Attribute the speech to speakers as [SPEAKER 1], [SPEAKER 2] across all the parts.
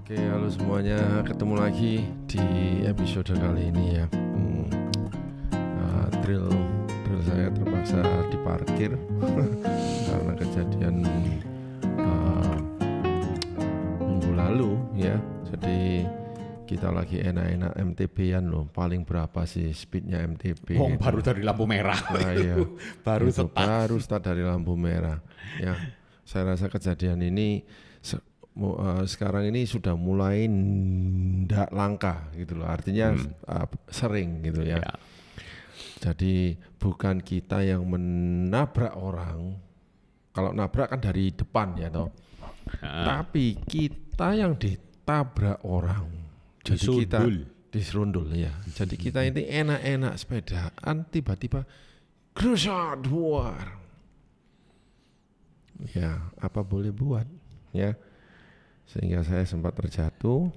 [SPEAKER 1] Oke, halo semuanya, ketemu lagi di episode kali ini ya. Drill saya terpaksa diparkir karena kejadian minggu lalu ya. Jadi kita lagi enak-enak MTB-an loh. Paling berapa sih speednya MTB?
[SPEAKER 2] Baru dari lampu merah.
[SPEAKER 1] Nah, iya.
[SPEAKER 2] baru
[SPEAKER 1] itu
[SPEAKER 2] start.
[SPEAKER 1] baru start dari lampu merah. Ya, saya rasa kejadian ini sekarang ini sudah mulai ndak langka gitu loh. Artinya sering gitu ya. Jadi bukan kita yang menabrak orang. Kalau nabrak kan dari depan ya toh. Tapi kita yang ditabrak orang. Jadi kita diserundul ya. Jadi kita ini enak-enak sepedaan tiba-tiba grusat war. Ya, apa boleh buat ya. Sehingga saya sempat terjatuh.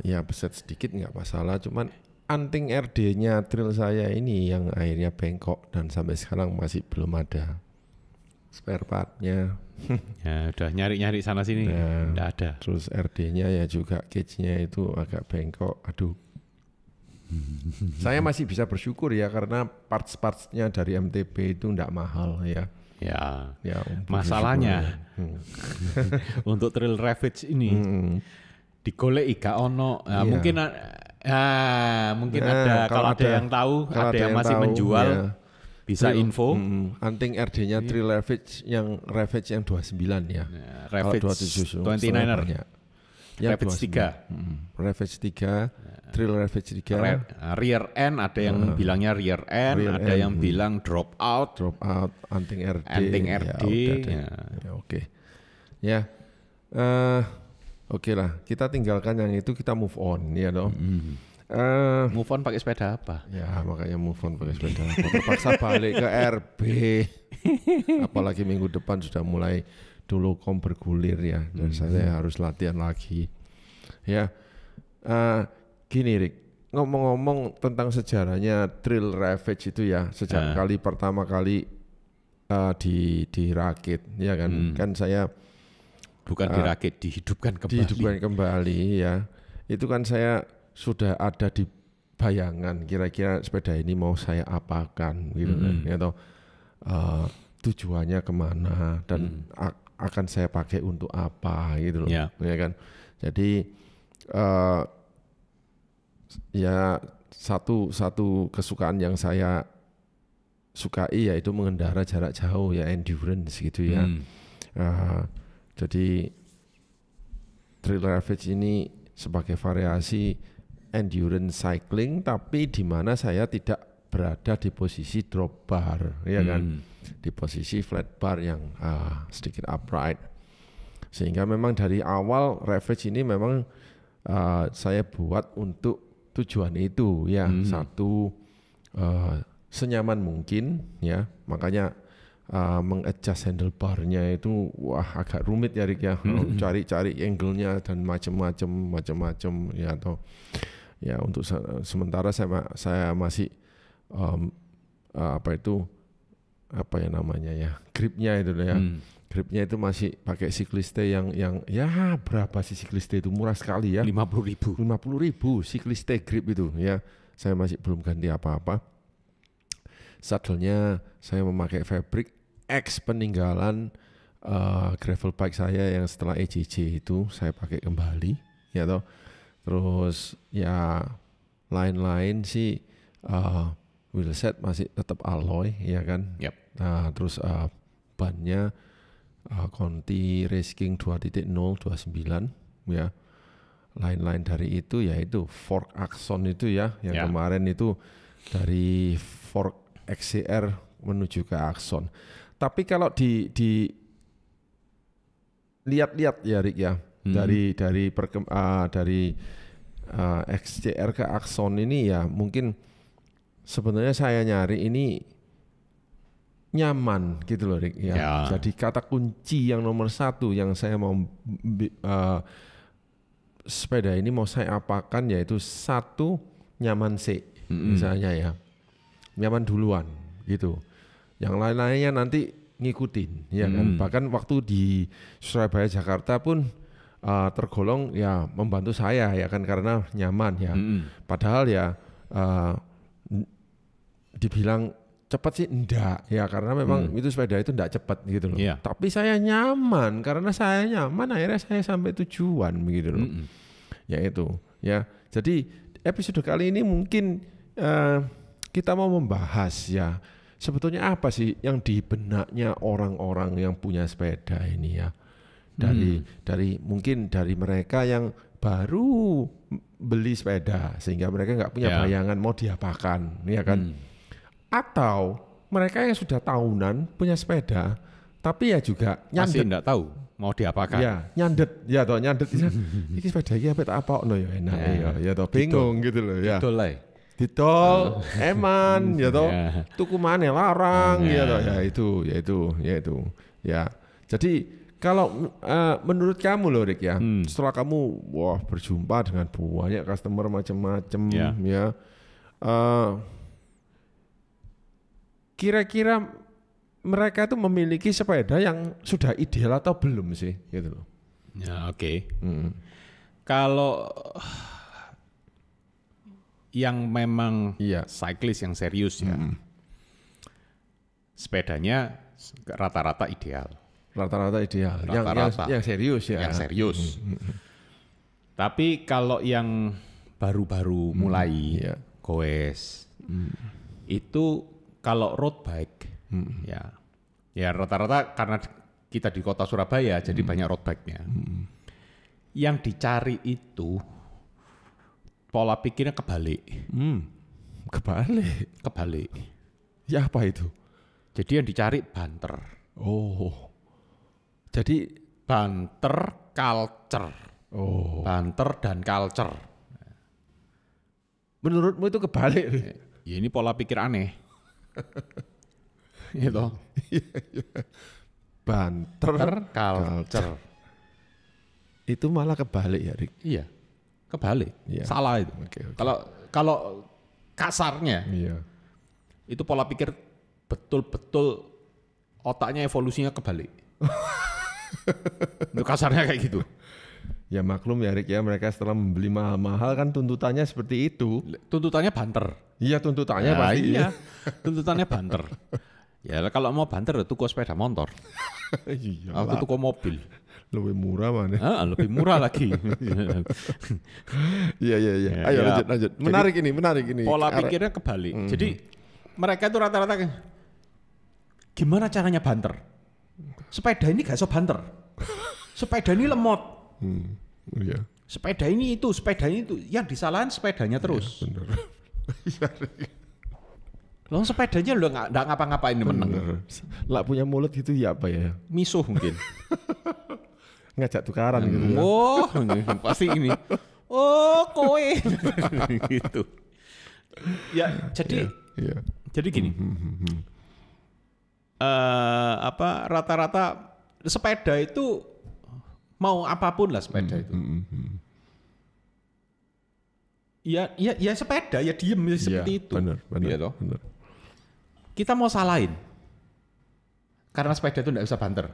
[SPEAKER 1] Ya beset sedikit nggak masalah. Cuman anting RD-nya drill saya ini yang akhirnya bengkok dan sampai sekarang masih belum ada spare part-nya.
[SPEAKER 2] Ya udah nyari-nyari sana sini, nggak ada.
[SPEAKER 1] Terus RD-nya ya juga cage-nya itu agak bengkok. Aduh. Saya masih bisa bersyukur ya karena parts-partsnya dari MTB itu nggak mahal ya.
[SPEAKER 2] Ya masalahnya untuk Trail Ravage ini digoleki gak ono. Nah, mungkin ada kalau ada yang tahu, ada yang masih menjual, bisa info.
[SPEAKER 1] Anting RD-nya Trail Ravage yang 29 ya.
[SPEAKER 2] Ravage 29er.
[SPEAKER 1] Ya,
[SPEAKER 2] Ravage 3.
[SPEAKER 1] Ravage 3, Trail Ravage 3.
[SPEAKER 2] Rear end ada yang bilangnya rear end, ada yang bilang drop out,
[SPEAKER 1] anting RD.
[SPEAKER 2] Ya,
[SPEAKER 1] oke. Ya. Oke lah, kita tinggalkan yang itu, kita move on ya dong.
[SPEAKER 2] Move on pakai sepeda apa?
[SPEAKER 1] Ya makanya move on pakai sepeda. Terpaksa balik ke RB. Apalagi minggu depan sudah mulai dulu bergulir ya, dan saya harus latihan lagi. Ya, gini Rick, ngomong-ngomong tentang sejarahnya Trail Ravage itu ya, sejak pertama kali dirakit, ya kan? Kan saya
[SPEAKER 2] bukan dirakit, dihidupkan
[SPEAKER 1] kembali ya. Itu kan saya sudah ada di bayangan kira-kira sepeda ini mau saya apakan gitu kan, ya toh. Tujuannya kemana dan akan saya pakai untuk apa gitu loh, ya kan. Jadi ya satu kesukaan yang saya sukai yaitu mengendara jarak jauh ya, endurance gitu ya. Jadi Trail Ravage ini sebagai variasi endurance cycling, tapi di mana saya tidak berada di posisi drop bar, ya kan, di posisi flat bar yang sedikit upright. Sehingga memang dari awal Ravage ini memang saya buat untuk tujuan itu, ya. Satu, senyaman mungkin, ya. Makanya mengadjust handlebarnya itu agak rumit ya Rick ya. Cari angle-nya dan macam-macam ya, atau ya untuk sementara saya masih gripnya itu ya. Gripnya itu masih pakai Cycliste yang ya berapa sih Cycliste itu, murah sekali ya.
[SPEAKER 2] 50.000
[SPEAKER 1] Cycliste grip itu ya. Saya masih belum ganti apa-apa. Saddle-nya saya memakai fabric X peninggalan gravel bike saya yang setelah EJJ itu saya pakai kembali ya toh. Terus ya lain-lain sih wheelset masih tetap alloy ya kan. Nah, terus bannya Conti Race King 2.0 29 ya. Lain-lain dari itu yaitu fork axon itu ya, yang kemarin itu dari fork XCR menuju ke axon. Tapi kalau di lihat-lihat ya Rick ya, dari XCR ke axon ini ya, mungkin sebenarnya saya nyari ini nyaman gitu loh Rick ya. Jadi kata kunci yang nomor satu yang saya mau sepeda ini mau saya apakan yaitu satu, nyaman sih misalnya ya, nyaman duluan gitu. Yang lain-lainnya nanti ngikutin ya kan. Bahkan waktu di Surabaya Jakarta pun tergolong ya membantu saya ya kan karena nyaman ya. Padahal ya dibilang cepat sih enggak ya karena memang itu sepeda itu enggak cepat gitu loh. Tapi saya nyaman karena saya nyaman akhirnya saya sampai tujuan begitu loh. Ya itu ya. Jadi episode kali ini mungkin kita mau membahas ya sebetulnya apa sih yang di benaknya orang-orang yang punya sepeda ini ya. Dari mungkin dari mereka yang baru beli sepeda sehingga mereka nggak punya bayangan mau diapakan ya kan. Atau mereka yang sudah tahunan punya sepeda tapi ya juga nyandet.
[SPEAKER 2] Masih enggak tahu mau diapakan.
[SPEAKER 1] Ya, nyandet. Ya toh nyandet. Ini sepeda iki apa tak apakno ya enak ya toh bingung gitu loh ya. Didol, eman ya toh. Tuku maneh larang ya toh ya itu. Ya. Jadi kalau menurut kamu loh Rick ya, setelah kamu berjumpa dengan banyak customer macam-macam ya. Kira-kira mereka itu memiliki sepeda yang sudah ideal atau belum sih gitu loh.
[SPEAKER 2] Ya, oke. Kalau yang memang cyclist yang serius ya. Sepedanya rata-rata ideal.
[SPEAKER 1] Rata-rata ideal. Yang serius ya.
[SPEAKER 2] Yang serius. Tapi kalau yang baru-baru mulai goes itu kalau road bike ya rata-rata karena kita di kota Surabaya jadi banyak road bike-nya. Yang dicari itu pola pikirnya kebalik. Kebalik.
[SPEAKER 1] Ya apa itu?
[SPEAKER 2] Jadi yang dicari banter.
[SPEAKER 1] Oh. Jadi
[SPEAKER 2] banter culture.
[SPEAKER 1] Oh.
[SPEAKER 2] Banter dan culture.
[SPEAKER 1] Menurutmu itu kebalik?
[SPEAKER 2] Ya ini pola pikir aneh. Itu.
[SPEAKER 1] Banter culture. Itu malah kebalik ya, Rik?
[SPEAKER 2] Iya. Kebalik. Salah itu. Kalau kasarnya. Itu pola pikir betul-betul otaknya evolusinya kebalik. Itu kasarnya kayak gitu.
[SPEAKER 1] Ya maklum ya Rik ya, mereka setelah membeli mahal-mahal kan tuntutannya seperti itu.
[SPEAKER 2] Tuntutannya banter.
[SPEAKER 1] Iya tuntutannya pasti.
[SPEAKER 2] Iya, tuntutannya banter. Ya kalau mau banter tuku sepeda motor.
[SPEAKER 1] Iya.
[SPEAKER 2] Atau tuku mobil.
[SPEAKER 1] Lebih murah mana?
[SPEAKER 2] Lebih murah lagi.
[SPEAKER 1] Iya. Ayo lanjut. Menarik ini.
[SPEAKER 2] Pola pikirnya kebalik. Jadi mereka itu rata-rata gimana caranya banter? Sepeda ini gak iso banter. Sepeda ini lemot.
[SPEAKER 1] Iya.
[SPEAKER 2] Sepeda ini itu, yang disalahin sepedanya terus.
[SPEAKER 1] Bener.
[SPEAKER 2] Loh sepedanya lo nggak ngapa-ngapain meneng.
[SPEAKER 1] Lah punya mulut gitu ya apa ya?
[SPEAKER 2] Misuh mungkin.
[SPEAKER 1] Ngajak tukaran gitu.
[SPEAKER 2] Oh, pasti ini. Oh, kowe. Gitu. Ya, jadi gini. Rata-rata sepeda itu mau apapun lah sepeda itu. Ya sepeda ya diem seperti itu.
[SPEAKER 1] Benar.
[SPEAKER 2] Gitu. Kita mau salahin karena sepeda itu tidak bisa banter.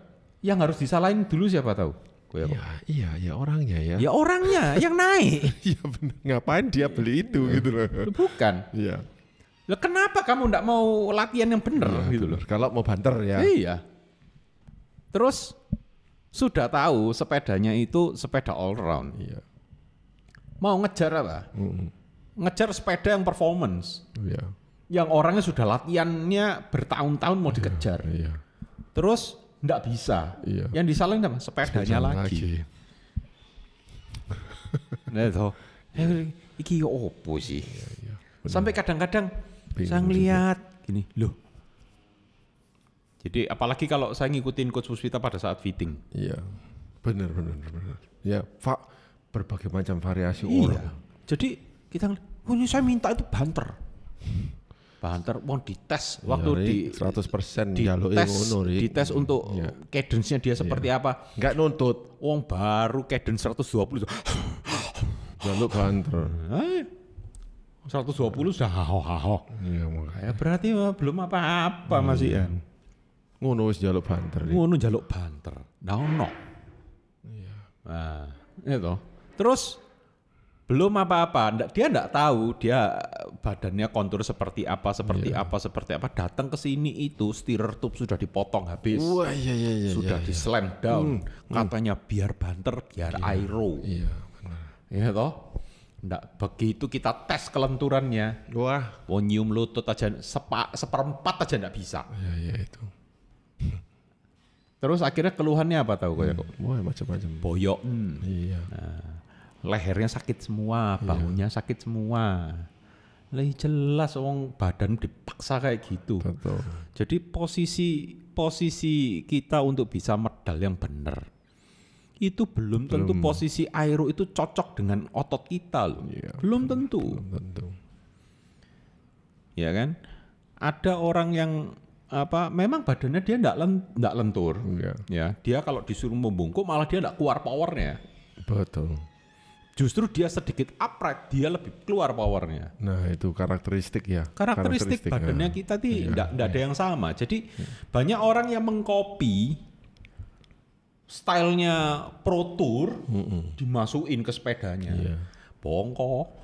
[SPEAKER 2] Yang harus disalahin dulu siapa tahu?
[SPEAKER 1] Iya orangnya ya.
[SPEAKER 2] Ya orangnya yang naik.
[SPEAKER 1] Iya benar. Ngapain dia beli itu gitu loh?
[SPEAKER 2] Bukan.
[SPEAKER 1] Iya.
[SPEAKER 2] Lah kenapa kamu tidak mau latihan yang benar gitu loh?
[SPEAKER 1] Kalau mau banter ya.
[SPEAKER 2] Iya. Terus sudah tahu sepedanya itu sepeda all round.
[SPEAKER 1] Iya.
[SPEAKER 2] Mau ngejar apa? Ngejar sepeda yang performance.
[SPEAKER 1] Iya.
[SPEAKER 2] Yang orangnya sudah latihannya bertahun-tahun mau dikejar.
[SPEAKER 1] Iya.
[SPEAKER 2] Terus enggak bisa.
[SPEAKER 1] Iya.
[SPEAKER 2] Yang disalahin apa? Sepedanya lagi. Nah itu. Iki opo sih?
[SPEAKER 1] Iya.
[SPEAKER 2] Sampai kadang-kadang saya ngeliat gini, loh. Jadi apalagi kalau saya ngikutin Coach Puspita pada saat fitting.
[SPEAKER 1] Iya, benar. Ya, berbagai macam variasi
[SPEAKER 2] iya.
[SPEAKER 1] orang.
[SPEAKER 2] Jadi kita ini saya minta itu banter, mau dites waktu di
[SPEAKER 1] 100%
[SPEAKER 2] dites untuk cadence-nya dia seperti apa.
[SPEAKER 1] Enggak nuntut.
[SPEAKER 2] Wong baru cadence 120
[SPEAKER 1] jaluk banter.
[SPEAKER 2] 120 sudah haho.
[SPEAKER 1] Iya, makanya.
[SPEAKER 2] Berarti belum apa-apa masih ya.
[SPEAKER 1] Ngono wis jaluk banter.
[SPEAKER 2] Ngono jaluk banter. Nah ono.
[SPEAKER 1] Iya,
[SPEAKER 2] Nah, itu. Terus belum apa-apa, dia enggak tahu dia badannya kontur seperti apa, datang ke sini itu steerer tube sudah dipotong habis.
[SPEAKER 1] Wah, iya.
[SPEAKER 2] Sudah di slam down. Katanya biar banter, biar aero.
[SPEAKER 1] Iya, benar.
[SPEAKER 2] Iya toh? Enggak begitu kita tes kelenturannya.
[SPEAKER 1] Wah,
[SPEAKER 2] nyium lutut aja seperempat aja enggak bisa.
[SPEAKER 1] Iya itu.
[SPEAKER 2] Terus akhirnya keluhannya apa tahu kok?
[SPEAKER 1] Wah, macam-macam.
[SPEAKER 2] Boyok.
[SPEAKER 1] Iya.
[SPEAKER 2] Nah, lehernya sakit semua, bahunya sakit semua. Lah jelas wong badan dipaksa kayak gitu.
[SPEAKER 1] Betul.
[SPEAKER 2] Jadi posisi kita untuk bisa medal yang benar itu belum tentu posisi aero itu cocok dengan otot kita loh.
[SPEAKER 1] Iya,
[SPEAKER 2] belum tentu. Ya kan? Ada orang yang memang badannya dia enggak lentur.
[SPEAKER 1] Iya.
[SPEAKER 2] Ya, dia kalau disuruh membungkuk malah dia enggak keluar powernya.
[SPEAKER 1] Betul.
[SPEAKER 2] Justru dia sedikit upright, dia lebih keluar powernya.
[SPEAKER 1] Nah, itu karakteristik ya.
[SPEAKER 2] Karakteristik badannya kita enggak ada yang sama. Jadi banyak orang yang mengcopy stylenya Pro Tour dimasukin ke sepedanya.
[SPEAKER 1] Iya.
[SPEAKER 2] Bongkok.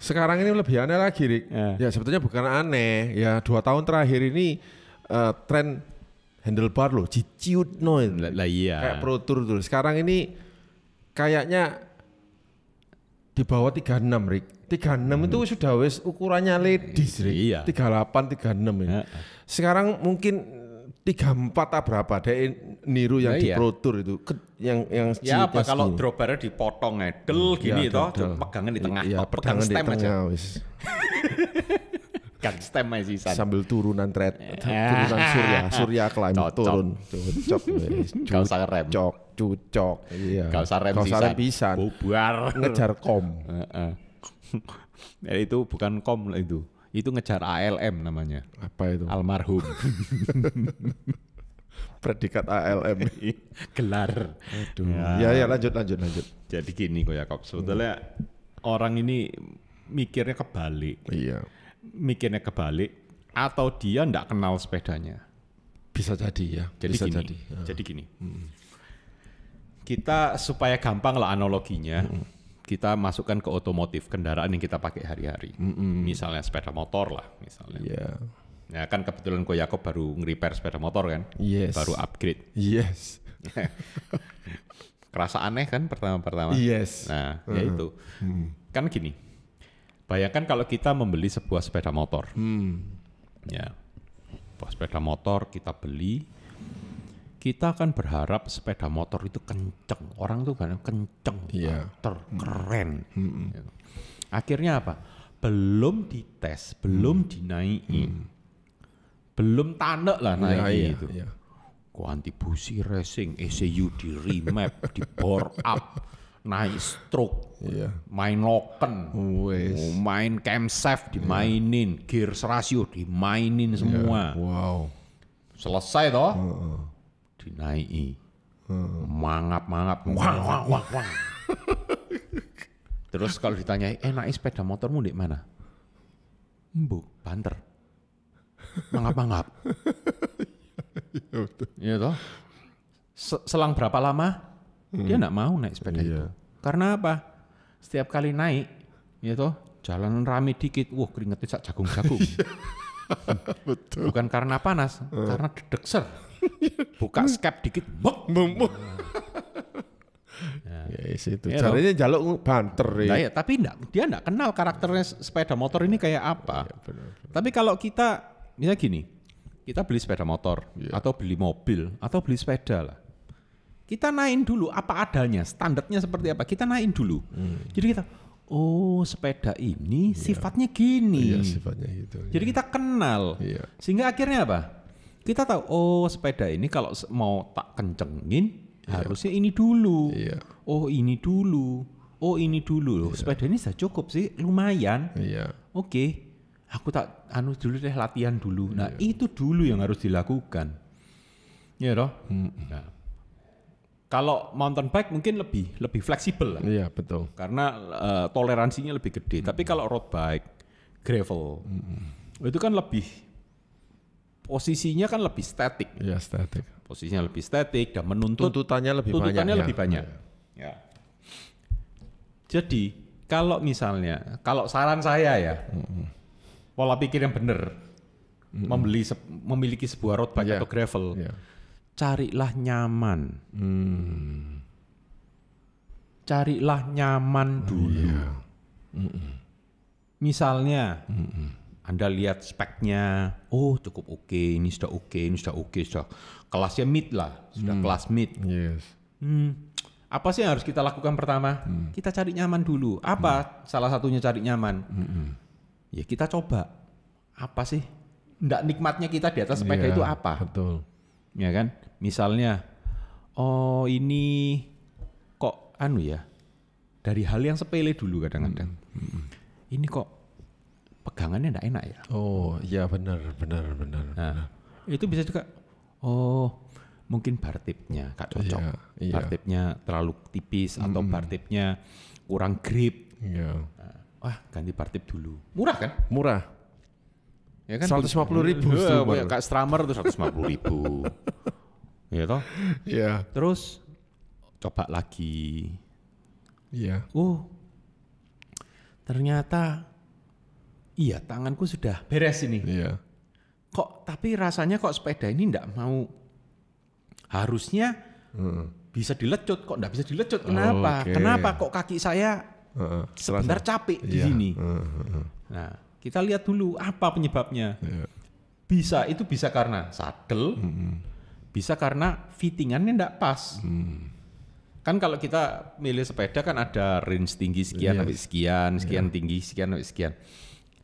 [SPEAKER 1] Sekarang ini lebih aneh lagi, Rik. Ya sebetulnya bukan aneh. Ya 2 tahun terakhir ini tren handlebar loh, ciciut no.
[SPEAKER 2] Lah iya.
[SPEAKER 1] Kayak Pro Tour tuh. Sekarang ini kayaknya di bawah 36, Rik. 36 itu sudah wes ukurannya ladies, Rik.
[SPEAKER 2] Iya.
[SPEAKER 1] 38, 36 ini. Sekarang mungkin 34 berapa deh niru yang di Pro Tour itu yang
[SPEAKER 2] ya apa kalau drop barnya dipotong ngedel gini toh pegangan di tengah
[SPEAKER 1] pegang stem aja wis
[SPEAKER 2] gang stem aja sisa
[SPEAKER 1] sambil turunan surya climb turun cocok wis
[SPEAKER 2] gak usah rem
[SPEAKER 1] cucok iya
[SPEAKER 2] gak usah rem
[SPEAKER 1] pisan
[SPEAKER 2] bubar
[SPEAKER 1] ngejar kom
[SPEAKER 2] ya, itu bukan kom itu ngejar ALM namanya.
[SPEAKER 1] Apa itu?
[SPEAKER 2] Almarhum.
[SPEAKER 1] Predikat ALM.
[SPEAKER 2] Gelar.
[SPEAKER 1] Aduh. Ya lanjut.
[SPEAKER 2] Jadi gini kok ya, sebetulnya orang ini mikirnya kebalik.
[SPEAKER 1] Iya.
[SPEAKER 2] Mikirnya kebalik atau dia enggak kenal sepedanya.
[SPEAKER 1] Bisa jadi ya.
[SPEAKER 2] Jadi gini. Kita supaya gampang lah analoginya. Kita masukkan ke otomotif, kendaraan yang kita pakai hari-hari. Misalnya sepeda motor lah misalnya.
[SPEAKER 1] Iya.
[SPEAKER 2] Ya kan kebetulan Ko Yakob baru nge-repair sepeda motor kan.
[SPEAKER 1] Yes.
[SPEAKER 2] Baru upgrade.
[SPEAKER 1] Yes.
[SPEAKER 2] Kerasa aneh kan pertama-pertama.
[SPEAKER 1] Yes.
[SPEAKER 2] Nah, ya itu. Kan gini. Bayangkan kalau kita membeli sebuah sepeda motor. Ya. Sebuah sepeda motor kita beli. Kita akan berharap sepeda motor itu kenceng. Orang tuh kan kenceng, keren. Akhirnya apa? Belum dites, belum dinaikin. Belum tanek lah naik itu. Ganti busi racing, ECU di remap, di bore up, naik stroke, main loken, main camshaft dimainin, gears ratio dimainin semua.
[SPEAKER 1] Wow.
[SPEAKER 2] Selesai toh? Dinaiki, mangap, wang. Terus kalau ditanyai, naik sepeda motormu di mana? Mbu, banter, mangap. Iya toh. Selang berapa lama dia nggak mau naik sepeda itu? Karena apa? Setiap kali naik, ya toh, jalan rame dikit, keringetnya sak jagung-jagung.
[SPEAKER 1] Betul.
[SPEAKER 2] Bukan karena panas, karena dedekser. Buka skep dikit,
[SPEAKER 1] itu. Caranya jaluk banter
[SPEAKER 2] ya. Tapi dia enggak kenal karakternya sepeda motor ini kayak apa.
[SPEAKER 1] Benar.
[SPEAKER 2] Tapi kalau kita, misalnya gini, kita beli sepeda motor, atau beli mobil, atau beli sepeda lah. Kita naikin dulu apa adanya, standarnya seperti apa, kita naikin dulu. Jadi kita, sepeda ini sifatnya gini.
[SPEAKER 1] Iya, sifatnya gitu.
[SPEAKER 2] Jadi kita kenal. Sehingga akhirnya apa? Kita tahu, sepeda ini kalau mau tak kencengin, harusnya ini dulu. Ini dulu. Sepeda ini sudah cukup sih, lumayan. Oke, aku tak dulu deh, latihan dulu. Nah, itu dulu yang harus dilakukan. Ya toh? Nah, kalau mountain bike mungkin lebih fleksibel lah.
[SPEAKER 1] Iya, betul.
[SPEAKER 2] Karena toleransinya lebih gede. Tapi kalau road bike, gravel, itu kan lebih posisinya kan lebih statik.
[SPEAKER 1] Ya, statik.
[SPEAKER 2] Posisinya lebih statik dan menuntut
[SPEAKER 1] tuntutannya lebih banyak.
[SPEAKER 2] Ya. Jadi kalau misalnya, kalau saran saya ya, pola pikir yang benar, memiliki sebuah road bike atau gravel, carilah nyaman. Carilah nyaman dulu. Misalnya, Anda lihat speknya, oh cukup oke, ini sudah oke, sudah kelasnya mid lah, sudah kelas mid.
[SPEAKER 1] Yes.
[SPEAKER 2] Apa sih yang harus kita lakukan pertama? Kita cari nyaman dulu. Apa salah satunya cari nyaman? Ya kita coba. Apa sih? Nggak nikmatnya kita di atas sepeda itu apa?
[SPEAKER 1] Betul.
[SPEAKER 2] Ya kan? Misalnya, oh ini kok dari hal yang sepele dulu kadang-kadang. Ini kok pegangannya enggak enak ya?
[SPEAKER 1] Oh, iya benar.
[SPEAKER 2] Nah, itu bisa juga, oh mungkin bar tipnya gak cocok. Bar tipnya terlalu tipis atau bar tipnya kurang grip. Nah, wah ganti bar tip dulu. Murah kan?
[SPEAKER 1] Murah.
[SPEAKER 2] Ya kan?
[SPEAKER 1] 150.000.
[SPEAKER 2] Kayak Strammer tuh 150.000. Ya toh?
[SPEAKER 1] Iya.
[SPEAKER 2] Terus coba lagi.
[SPEAKER 1] Iya.
[SPEAKER 2] Ternyata iya tanganku sudah beres ini.
[SPEAKER 1] Iya.
[SPEAKER 2] Kok tapi rasanya kok sepeda ini enggak mau, harusnya bisa dilecut, kok enggak bisa dilecut. Kenapa? Kenapa kok kaki saya sebentar capek di sini? Nah, kita lihat dulu apa penyebabnya. Itu bisa karena saddle, bisa karena fittingannya enggak pas. Kan kalau kita milih sepeda kan ada range tinggi sekian sampai sekian tinggi sekian sampai sekian.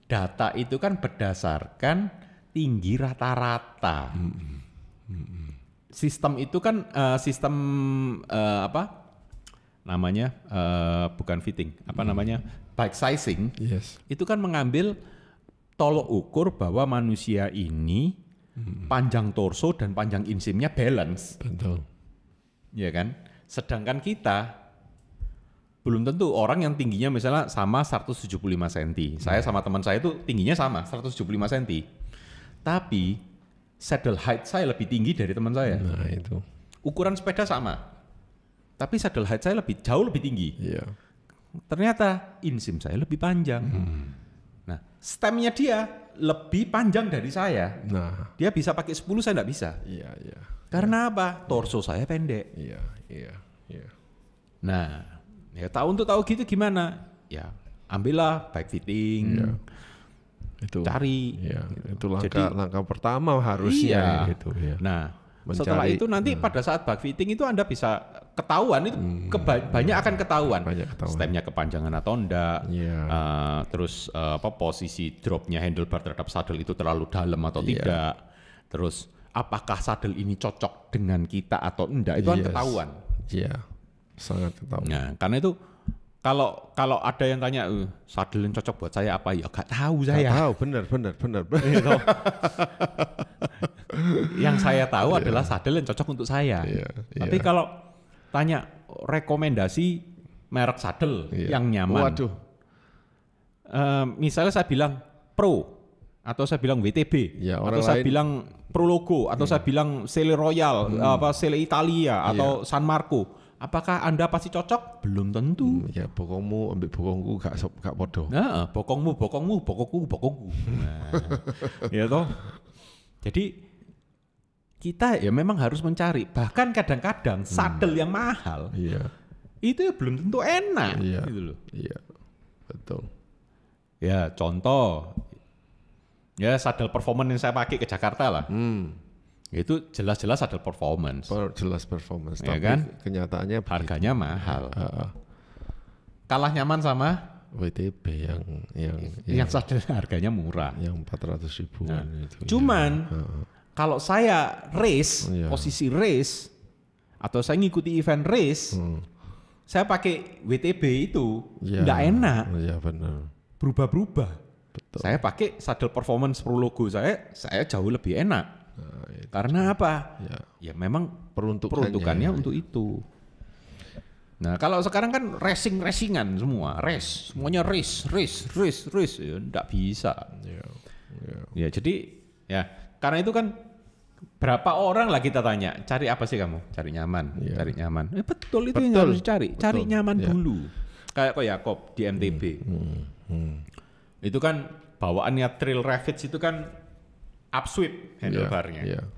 [SPEAKER 2] Data itu kan berdasarkan tinggi rata-rata. Sistem itu kan sistem apa namanya, bukan fitting, apa namanya, bike sizing. Itu kan mengambil tolok ukur bahwa manusia ini panjang torso dan panjang insimnya balance.
[SPEAKER 1] Betul.
[SPEAKER 2] Ya kan? Sedangkan kita belum tentu orang yang tingginya misalnya sama 175 cm. Saya sama teman saya itu tingginya sama 175 cm. Tapi saddle height saya lebih tinggi dari teman saya.
[SPEAKER 1] Nah, itu.
[SPEAKER 2] Ukuran sepeda sama. Tapi saddle height saya jauh lebih tinggi.
[SPEAKER 1] Iya.
[SPEAKER 2] Ternyata insim saya lebih panjang. Nah, stemnya dia lebih panjang dari saya.
[SPEAKER 1] Nah,
[SPEAKER 2] dia bisa pakai 10, saya enggak bisa.
[SPEAKER 1] Iya.
[SPEAKER 2] Karena apa? Torso saya pendek.
[SPEAKER 1] Iya.
[SPEAKER 2] Nah, ya untuk tahu gitu gimana? Ya, ambillah bike fitting.
[SPEAKER 1] Itu.
[SPEAKER 2] Cari.
[SPEAKER 1] Itu langkah pertama harusnya gitu ya.
[SPEAKER 2] Nah, setelah itu nanti pada saat bike fitting itu Anda bisa ketahuan itu banyak akan ketahuan. Stemnya kepanjangan atau enggak. Terus posisi dropnya handlebar terhadap saddle itu terlalu dalam atau tidak. Terus apakah saddle ini cocok dengan kita atau enggak, itu kan ketahuan.
[SPEAKER 1] Iya, sangat ketahuan.
[SPEAKER 2] Nah, karena itu kalau ada yang tanya saddle yang cocok buat saya apa, ya gak tahu saya.
[SPEAKER 1] Gak tahu, benar.
[SPEAKER 2] Yang saya tahu adalah saddle yang cocok untuk saya. Tapi kalau tanya rekomendasi merek saddle yang nyaman, misalnya saya bilang Pro, atau saya bilang WTB, atau saya bilang Prologo, atau saya bilang Sele Royal, Sele Italia, atau San Marco. Apakah Anda pasti cocok? Belum tentu.
[SPEAKER 1] Ya, bokongmu ambil bokongku gak podo.
[SPEAKER 2] Nah, bokongmu, bokongku. Nah, ya toh. Jadi kita ya memang harus mencari. Bahkan kadang-kadang saddle yang mahal, itu ya belum tentu enak. Gitu loh.
[SPEAKER 1] Iya, betul.
[SPEAKER 2] Ya contoh. Ya saddle performance yang saya pakai ke Jakarta lah. Itu jelas-jelas saddle performance.
[SPEAKER 1] Jelas performance.
[SPEAKER 2] Ya
[SPEAKER 1] tapi
[SPEAKER 2] kan?
[SPEAKER 1] Kenyataannya
[SPEAKER 2] harganya mahal. Kalah nyaman sama
[SPEAKER 1] WTB
[SPEAKER 2] yang saddle harganya murah.
[SPEAKER 1] Yang 400 ribuan itu.
[SPEAKER 2] Cuman kalau saya race, posisi race, atau saya ngikuti event race, saya pakai WTB itu nggak enak.
[SPEAKER 1] Iya benar.
[SPEAKER 2] Berubah-berubah.
[SPEAKER 1] Betul.
[SPEAKER 2] Saya pakai saddle performance Prologo saya jauh lebih enak. Karena apa? Ya memang peruntukannya untuk itu. Nah kalau sekarang kan racingan semua, semuanya race, ya enggak bisa. Ya jadi ya Karena itu kan berapa orang lah kita tanya, cari apa sih kamu? Cari nyaman, cari nyaman. Betul itu yang harus dicari, cari nyaman dulu. Kayak kok Yakob di MTB. Itu kan bawaannya Trail Ravage itu kan upsweep handlebarnya.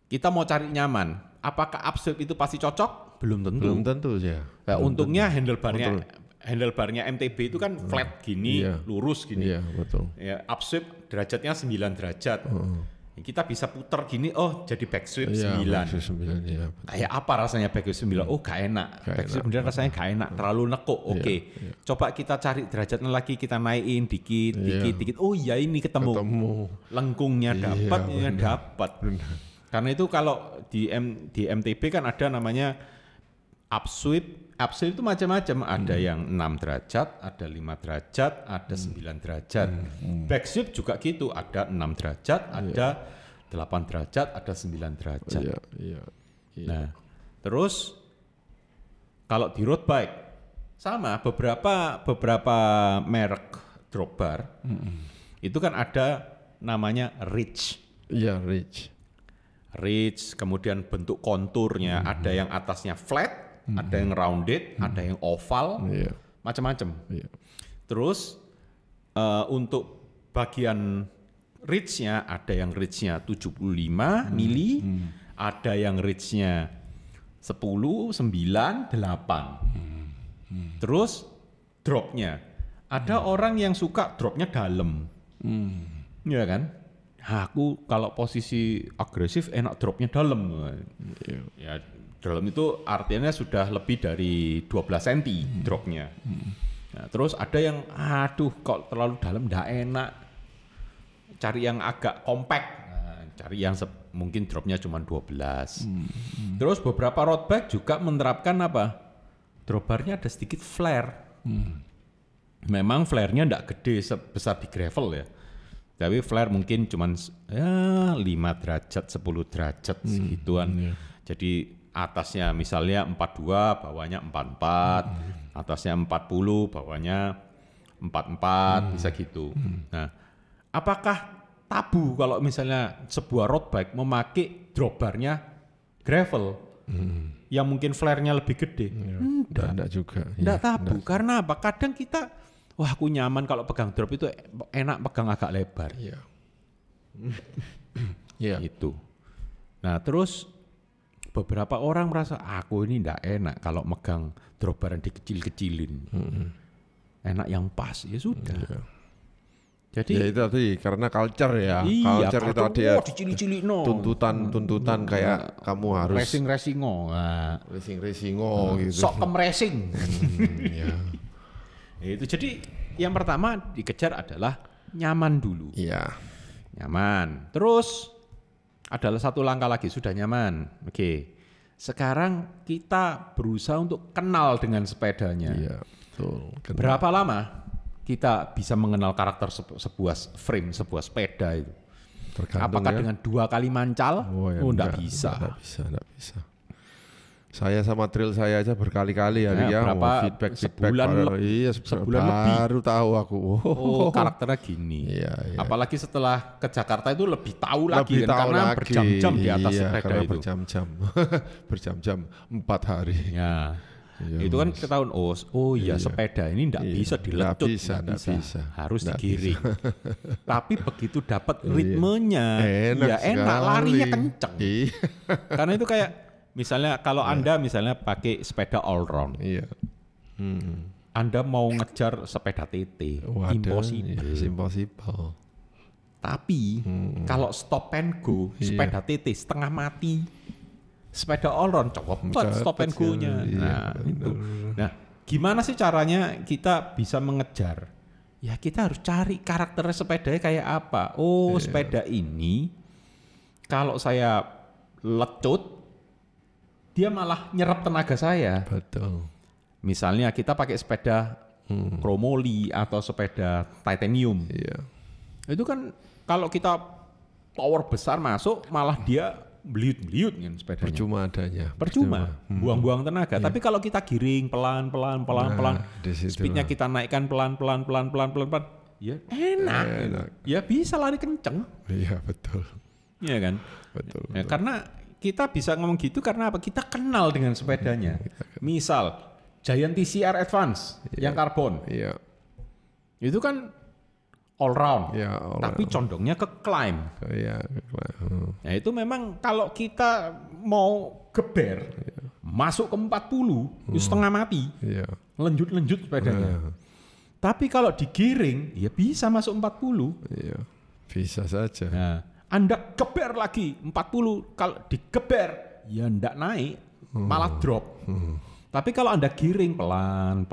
[SPEAKER 2] Kita mau cari nyaman, apakah upsweep itu pasti cocok? Belum tentu.
[SPEAKER 1] Belum tentu ya.
[SPEAKER 2] Nah, untungnya handlebarnya MTB itu kan flat gini, lurus gini.
[SPEAKER 1] Iya, betul.
[SPEAKER 2] Ya, upsweep derajatnya 9 derajat. Kita bisa putar gini, oh jadi backsweep 9.
[SPEAKER 1] Backsweep 9 ya.
[SPEAKER 2] Kayak apa rasanya backsweep 9? Oh gak enak. Backsweep 9 rasanya gak enak, terlalu nekuk. Oke. Coba kita cari derajatnya lagi, kita naikin dikit. Oh iya ini ketemu. Lengkungnya dapat, dapat. Karena itu kalau di MTB kan ada namanya upsweep. Upsweep itu macam-macam, ada yang 6 derajat, ada 5 derajat, ada 9 derajat. Backsweep juga gitu, ada 6 derajat, ada 8 derajat, ada 9 derajat. Nah, terus kalau di road bike sama beberapa merek drop bar itu kan ada namanya ridge.
[SPEAKER 1] Iya, ridge.
[SPEAKER 2] Ridge, kemudian bentuk konturnya ada yang atasnya flat, ada yang rounded, ada yang oval, macam-macam. Terus untuk bagian ridge-nya ada yang ridge-nya 75 mili, ada yang ridge-nya 10, 9, 8. Terus drop-nya ada orang yang suka drop-nya dalam, ya kan? Aku kalau posisi agresif enak dropnya dalam. Ya dalam itu artinya sudah lebih dari 12 cm dropnya. Nah, terus ada yang aduh kok terlalu dalam nggak enak. Cari yang agak compact. Nah, cari yang mungkin dropnya cuma 12. Terus beberapa road bike juga menerapkan apa? Drop barnya ada sedikit flare. Memang flare-nya nggak gede sebesar di gravel ya. Tapi flare mungkin cuman 5 derajat, 10 derajat segituan. Jadi atasnya misalnya 42, bawahnya 44, atasnya 40, bawahnya 44, bisa gitu. Nah, apakah tabu kalau misalnya sebuah road bike memakai drop barnya gravel yang mungkin flare-nya lebih gede?
[SPEAKER 1] Enggak juga.
[SPEAKER 2] Enggak tabu, karena apa? Kadang kita wah aku nyaman kalau pegang drop itu enak pegang agak lebar. Itu. Nah terus beberapa orang merasa aku ini ndak enak kalau megang drop bar yang dikecil-kecilin. Enak yang pas ya sudah. Jadi
[SPEAKER 1] ya itu tadi karena culture ya. Culture itu ada tuntutan kayak kamu harus
[SPEAKER 2] racing
[SPEAKER 1] gitu.
[SPEAKER 2] Sok racing. Itu jadi yang pertama dikejar adalah nyaman dulu.
[SPEAKER 1] Iya.
[SPEAKER 2] Nyaman. Terus adalah satu langkah lagi sudah nyaman. Oke. Sekarang kita berusaha untuk kenal dengan sepedanya.
[SPEAKER 1] Iya, betul.
[SPEAKER 2] Berapa lama kita bisa mengenal karakter sebuah frame, sebuah sepeda itu?
[SPEAKER 1] Tergantung
[SPEAKER 2] apakah
[SPEAKER 1] ya.
[SPEAKER 2] dengan 2 kali mancal? Enggak bisa.
[SPEAKER 1] Enggak bisa. Saya sama trail saya aja berkali-kali ya,
[SPEAKER 2] berapa
[SPEAKER 1] feedback
[SPEAKER 2] sebulan lebih
[SPEAKER 1] baru tahu aku.
[SPEAKER 2] Karakternya gini.
[SPEAKER 1] Iya.
[SPEAKER 2] Apalagi setelah ke Jakarta itu lebih tahu lagi kan, karena berjam-jam di atas sepeda itu.
[SPEAKER 1] Berjam-jam 4 hari.
[SPEAKER 2] Ya. Itu kan ketahuan sepeda ini enggak bisa dilecut,
[SPEAKER 1] enggak bisa.
[SPEAKER 2] Harus digiring. Tapi begitu dapat ritmenya, enak larinya kenceng. Karena itu kayak misalnya kalau Anda misalnya pakai sepeda all round. Anda mau ngejar sepeda TT, impossible. Tapi kalau stop and go, sepeda TT setengah mati. Sepeda all round cepet stop and go-nya. Itu. Nah, gimana sih caranya kita bisa mengejar? Ya kita harus cari karakter sepedanya kayak apa. Sepeda ini kalau saya lecut dia malah nyerap tenaga saya.
[SPEAKER 1] Betul.
[SPEAKER 2] Misalnya kita pakai sepeda chromoly atau sepeda titanium. Itu kan kalau kita power besar masuk malah dia beliut-beliut kan sepedanya.
[SPEAKER 1] Percuma adanya.
[SPEAKER 2] Percuma. Buang-buang tenaga. Tapi kalau kita giring pelan-pelan, speednya kita naikkan pelan-pelan, ya enak. Ya bisa lari kenceng.
[SPEAKER 1] Iya betul.
[SPEAKER 2] Iya kan?
[SPEAKER 1] Betul.
[SPEAKER 2] Ya, karena kita bisa ngomong gitu karena apa? Kita kenal dengan sepedanya. Misal Giant TCR Advance yang karbon.
[SPEAKER 1] Iya.
[SPEAKER 2] Itu kan all round.
[SPEAKER 1] Iya,
[SPEAKER 2] Tapi condongnya ke climb.
[SPEAKER 1] Iya,
[SPEAKER 2] Ya itu memang kalau kita mau geber masuk ke 40 itu setengah mati.
[SPEAKER 1] Iya.
[SPEAKER 2] Lenjut sepedanya. Tapi kalau digiring, ya bisa masuk 40.
[SPEAKER 1] Iya, bisa saja.
[SPEAKER 2] Nah, Anda geber lagi 40, kalau digeber, ya ndak naik, malah drop. Tapi kalau Anda giring pelan,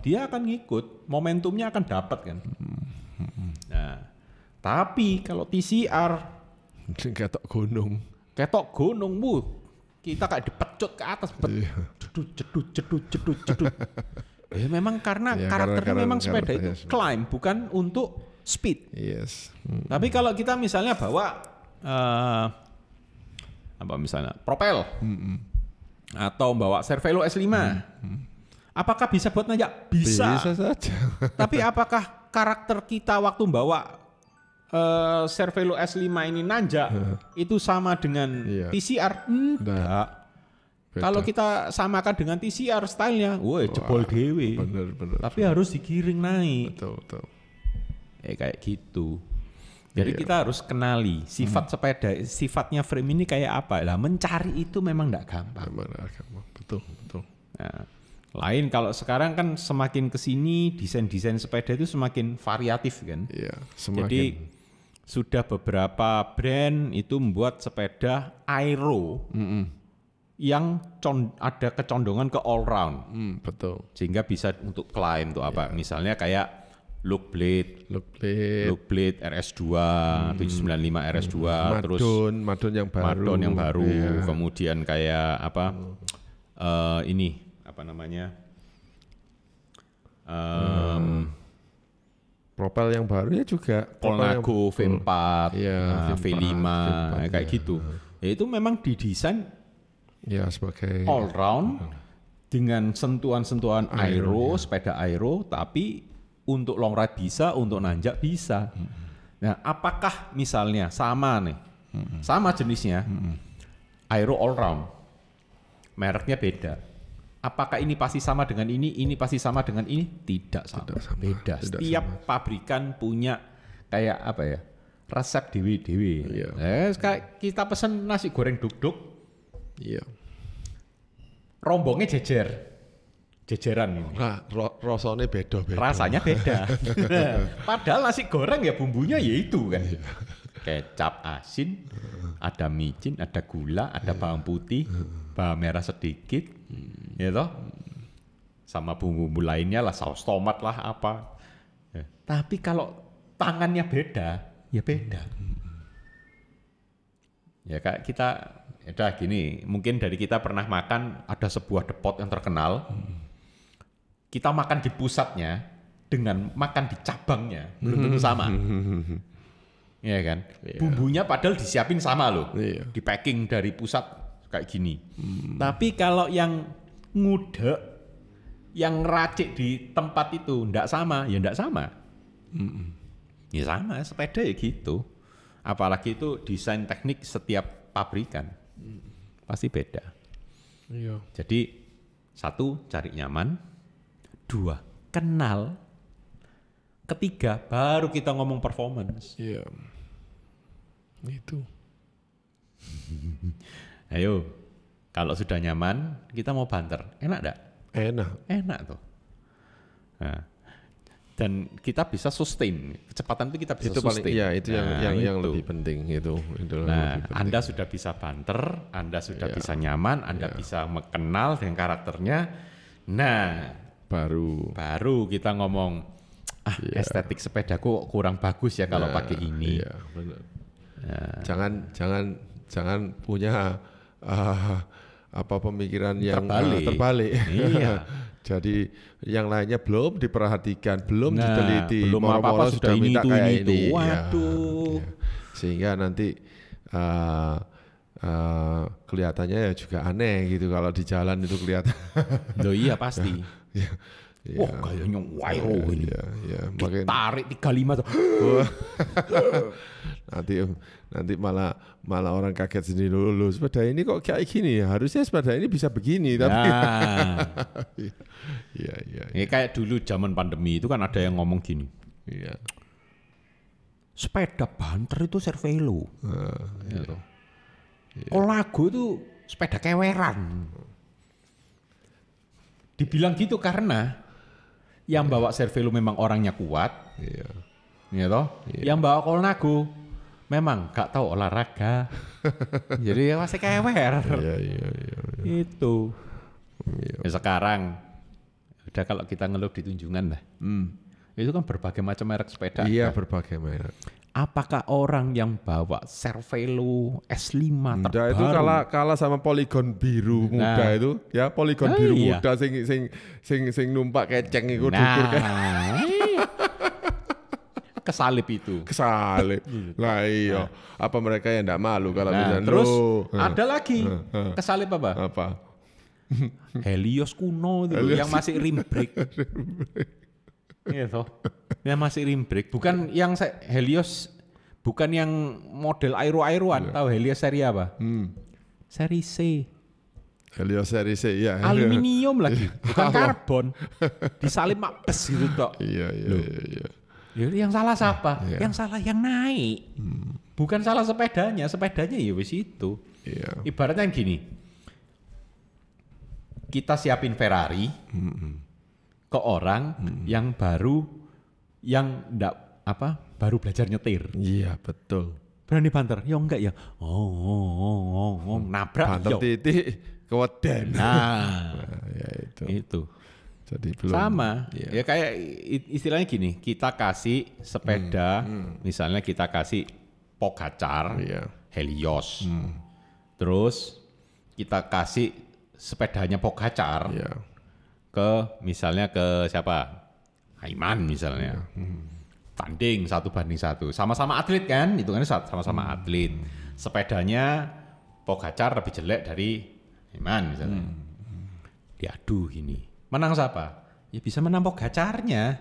[SPEAKER 2] dia akan ngikut, momentumnya akan dapat kan. Nah, tapi kalau TCR,
[SPEAKER 1] ketok gunung,
[SPEAKER 2] kita kayak dipecut ke atas, jedut. Ya memang karena karakternya memang sepeda itu climb, bukan untuk speed.
[SPEAKER 1] Yes.
[SPEAKER 2] Tapi kalau kita misalnya bawa misalnya Propel atau bawa Cervelo S5, apakah bisa buat nanjak? Bisa
[SPEAKER 1] saja.
[SPEAKER 2] Tapi apakah karakter kita waktu bawa Cervelo S5 ini nanjak itu sama dengan TCR? Enggak. Kalau kita samakan dengan TCR stylenya, woi jebol dewe.
[SPEAKER 1] Bener.
[SPEAKER 2] Tapi harus digiring naik.
[SPEAKER 1] Betul.
[SPEAKER 2] Kayak gitu. Jadi kita harus kenali sifat sepeda, sifatnya frame ini kayak apa. Lah mencari itu memang enggak gampang.
[SPEAKER 1] Betul.
[SPEAKER 2] Nah, lain kalau sekarang kan semakin kesini desain sepeda itu semakin variatif kan.
[SPEAKER 1] Iya,
[SPEAKER 2] Jadi sudah beberapa brand itu membuat sepeda aero. Yang ada kecondongan ke all round,
[SPEAKER 1] betul.
[SPEAKER 2] Sehingga bisa untuk climb tuh apa? Misalnya kayak Look Blade RS2, 795 RS2, terus
[SPEAKER 1] Madon yang baru,
[SPEAKER 2] kemudian kayak apa? Ini apa namanya?
[SPEAKER 1] Propel yang baru ya juga.
[SPEAKER 2] Colnago V4, V5, kayak gitu. Ya itu memang didesain
[SPEAKER 1] ya sebagai
[SPEAKER 2] all round dengan sentuhan-sentuhan aero, sepeda aero, tapi untuk long ride bisa, untuk nanjak bisa. Nah, apakah misalnya sama nih, sama jenisnya, aero all round, mereknya beda. Apakah ini pasti sama dengan ini pasti sama dengan ini? Tidak sama. Beda. Setiap pabrikan punya kayak apa ya, resep dewe-dewe. Kayak kita pesen nasi goreng duk-duk,
[SPEAKER 1] iya.
[SPEAKER 2] Rombongnya jejeran ini.
[SPEAKER 1] Nah, rasanya beda.
[SPEAKER 2] Rasanya beda. Padahal nasi goreng ya bumbunya ya itu kan. Kecap asin, ada micin, ada gula, ada bawang putih, bawang merah sedikit, ya toh. Sama bumbu-bumbu lainnya lah, saus tomat lah apa. Tapi kalau tangannya beda, ya beda. Ya kayak kita udah gini, mungkin dari kita pernah makan ada sebuah depot yang terkenal. Kita makan di pusatnya dengan makan di cabangnya belum tentu sama. Iya kan? Bumbunya padahal disiapin sama loh. Di packing dari pusat kayak gini. Tapi kalau yang ngudek, yang racik di tempat itu ndak sama, ya ndak sama. Ya sama, sepeda ya gitu. Apalagi itu desain teknik setiap pabrikan. Pasti beda.
[SPEAKER 1] Iya.
[SPEAKER 2] Jadi 1, cari nyaman. 2, kenal. 3, baru kita ngomong performance.
[SPEAKER 1] Iya. Itu.
[SPEAKER 2] Ayo, kalau sudah nyaman, kita mau banter. Enak enggak? Enak tuh. Nah, dan kita bisa sustain, kecepatan itu kita bisa
[SPEAKER 1] itu
[SPEAKER 2] sustain.
[SPEAKER 1] Iya, itu yang lebih penting itu.
[SPEAKER 2] Nah, lebih penting. Anda sudah bisa banter, Anda sudah bisa nyaman, Anda bisa mengenal dengan karakternya. Nah, baru kita ngomong estetik sepedaku kurang bagus ya kalau pakai ini.
[SPEAKER 1] Iya, benar. Jangan punya pemikiran yang terbalik.
[SPEAKER 2] Iya.
[SPEAKER 1] Jadi yang lainnya belum diperhatikan, belum diteliti,
[SPEAKER 2] belum apa-apa sudah minta kayak ini.
[SPEAKER 1] Waduh. Ya. Sehingga nanti kelihatannya ya juga aneh gitu kalau di jalan itu kelihatan.
[SPEAKER 2] Loh iya pasti. Wah, kayaknya wairo ini. Tarik 35 tuh.
[SPEAKER 1] nanti malah orang kaget sendiri loh, sepeda ini kok kayak gini ya, harusnya sepeda ini bisa begini tapi
[SPEAKER 2] Ini kayak dulu zaman pandemi itu kan ada yang ngomong gini.
[SPEAKER 1] Iya.
[SPEAKER 2] Sepeda banter itu Cervelo. Gitu. Colnago itu sepeda keweran. Dibilang gitu karena yang bawa Cervelo memang orangnya kuat.
[SPEAKER 1] Iya.
[SPEAKER 2] Ya toh? Iya. Yang bawa Colnago memang gak tahu olahraga. Jadi ya masih kewer.
[SPEAKER 1] Iya.
[SPEAKER 2] Itu. Iya. Ya sekarang udah kalau kita ngeluh di Tunjungan lah. Itu kan berbagai macam merek sepeda.
[SPEAKER 1] Iya,
[SPEAKER 2] kan?
[SPEAKER 1] berbagai merek.
[SPEAKER 2] Apakah orang yang bawa Cervelo S5 terbaru?
[SPEAKER 1] Nah, itu kalah sama Polygon biru muda itu, ya Polygon biru muda sing numpak keceng iku dukur kan.
[SPEAKER 2] Kesalip itu.
[SPEAKER 1] Kesalip. Lah iya, apa mereka yang enggak malu kalau misalnya
[SPEAKER 2] terus ada lagi kesalip apa?
[SPEAKER 1] Apa?
[SPEAKER 2] Helios kuno itu yang masih rim brake. Iya toh. Yang masih rim brake, bukan yang Helios, bukan yang model aero-aeroan. Tahu Helios seri apa? Seri C.
[SPEAKER 1] Helios seri C ya.
[SPEAKER 2] Aluminium lagi, bukan karbon. Disalip mapes gitu tok.
[SPEAKER 1] Iya.
[SPEAKER 2] Yang salah siapa? Yang salah yang naik. Bukan salah sepedanya ya wis itu.
[SPEAKER 1] Iya.
[SPEAKER 2] Ibaratnya gini. Kita siapin Ferrari ke orang yang baru baru belajar nyetir.
[SPEAKER 1] Iya, betul.
[SPEAKER 2] Berani banter? Ya enggak ya. Nabrak.
[SPEAKER 1] Banter titik keweden.
[SPEAKER 2] Ya itu.
[SPEAKER 1] Jadi belum
[SPEAKER 2] sama. Ya kayak istilahnya gini, kita kasih sepeda, misalnya kita kasih Pogacar, Helios. Terus kita kasih sepedanya Pogacar ke misalnya ke siapa? Aiman misalnya. Tanding 1-1. Sama-sama atlet kan? Itu kan sama-sama atlet. Sepedanya Pogacar lebih jelek dari Aiman misalnya. Diadu gini. Menang siapa? Ya bisa menang Pogacarnya.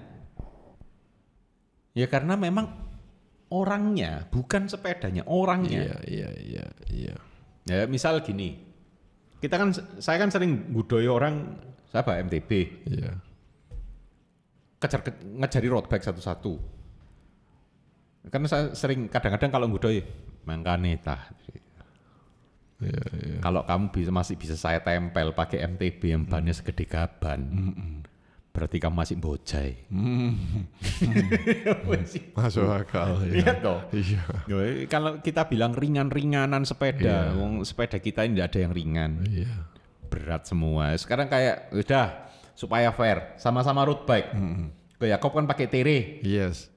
[SPEAKER 2] Ya karena memang orangnya, bukan sepedanya, orangnya.
[SPEAKER 1] Iya.
[SPEAKER 2] Ya misal gini. Saya kan sering gudoyo orang siapa MTB.
[SPEAKER 1] Iya.
[SPEAKER 2] Ngejari road bike satu-satu. Karena saya sering kadang-kadang kalau gudoyo mangkane tah.
[SPEAKER 1] Iya.
[SPEAKER 2] Kalau kamu masih bisa saya tempel pakai MTB yang bannya segede gaban. Berarti kamu masih bojai.
[SPEAKER 1] Masuk akal.
[SPEAKER 2] Iya toh.
[SPEAKER 1] Iya.
[SPEAKER 2] Kalau kita bilang ringan-ringanan sepeda, sepeda kita ini tidak ada yang ringan.
[SPEAKER 1] Iya.
[SPEAKER 2] Berat semua. Sekarang kayak udah supaya fair, sama-sama road bike. Yakob kan pakai Tere.
[SPEAKER 1] Yes.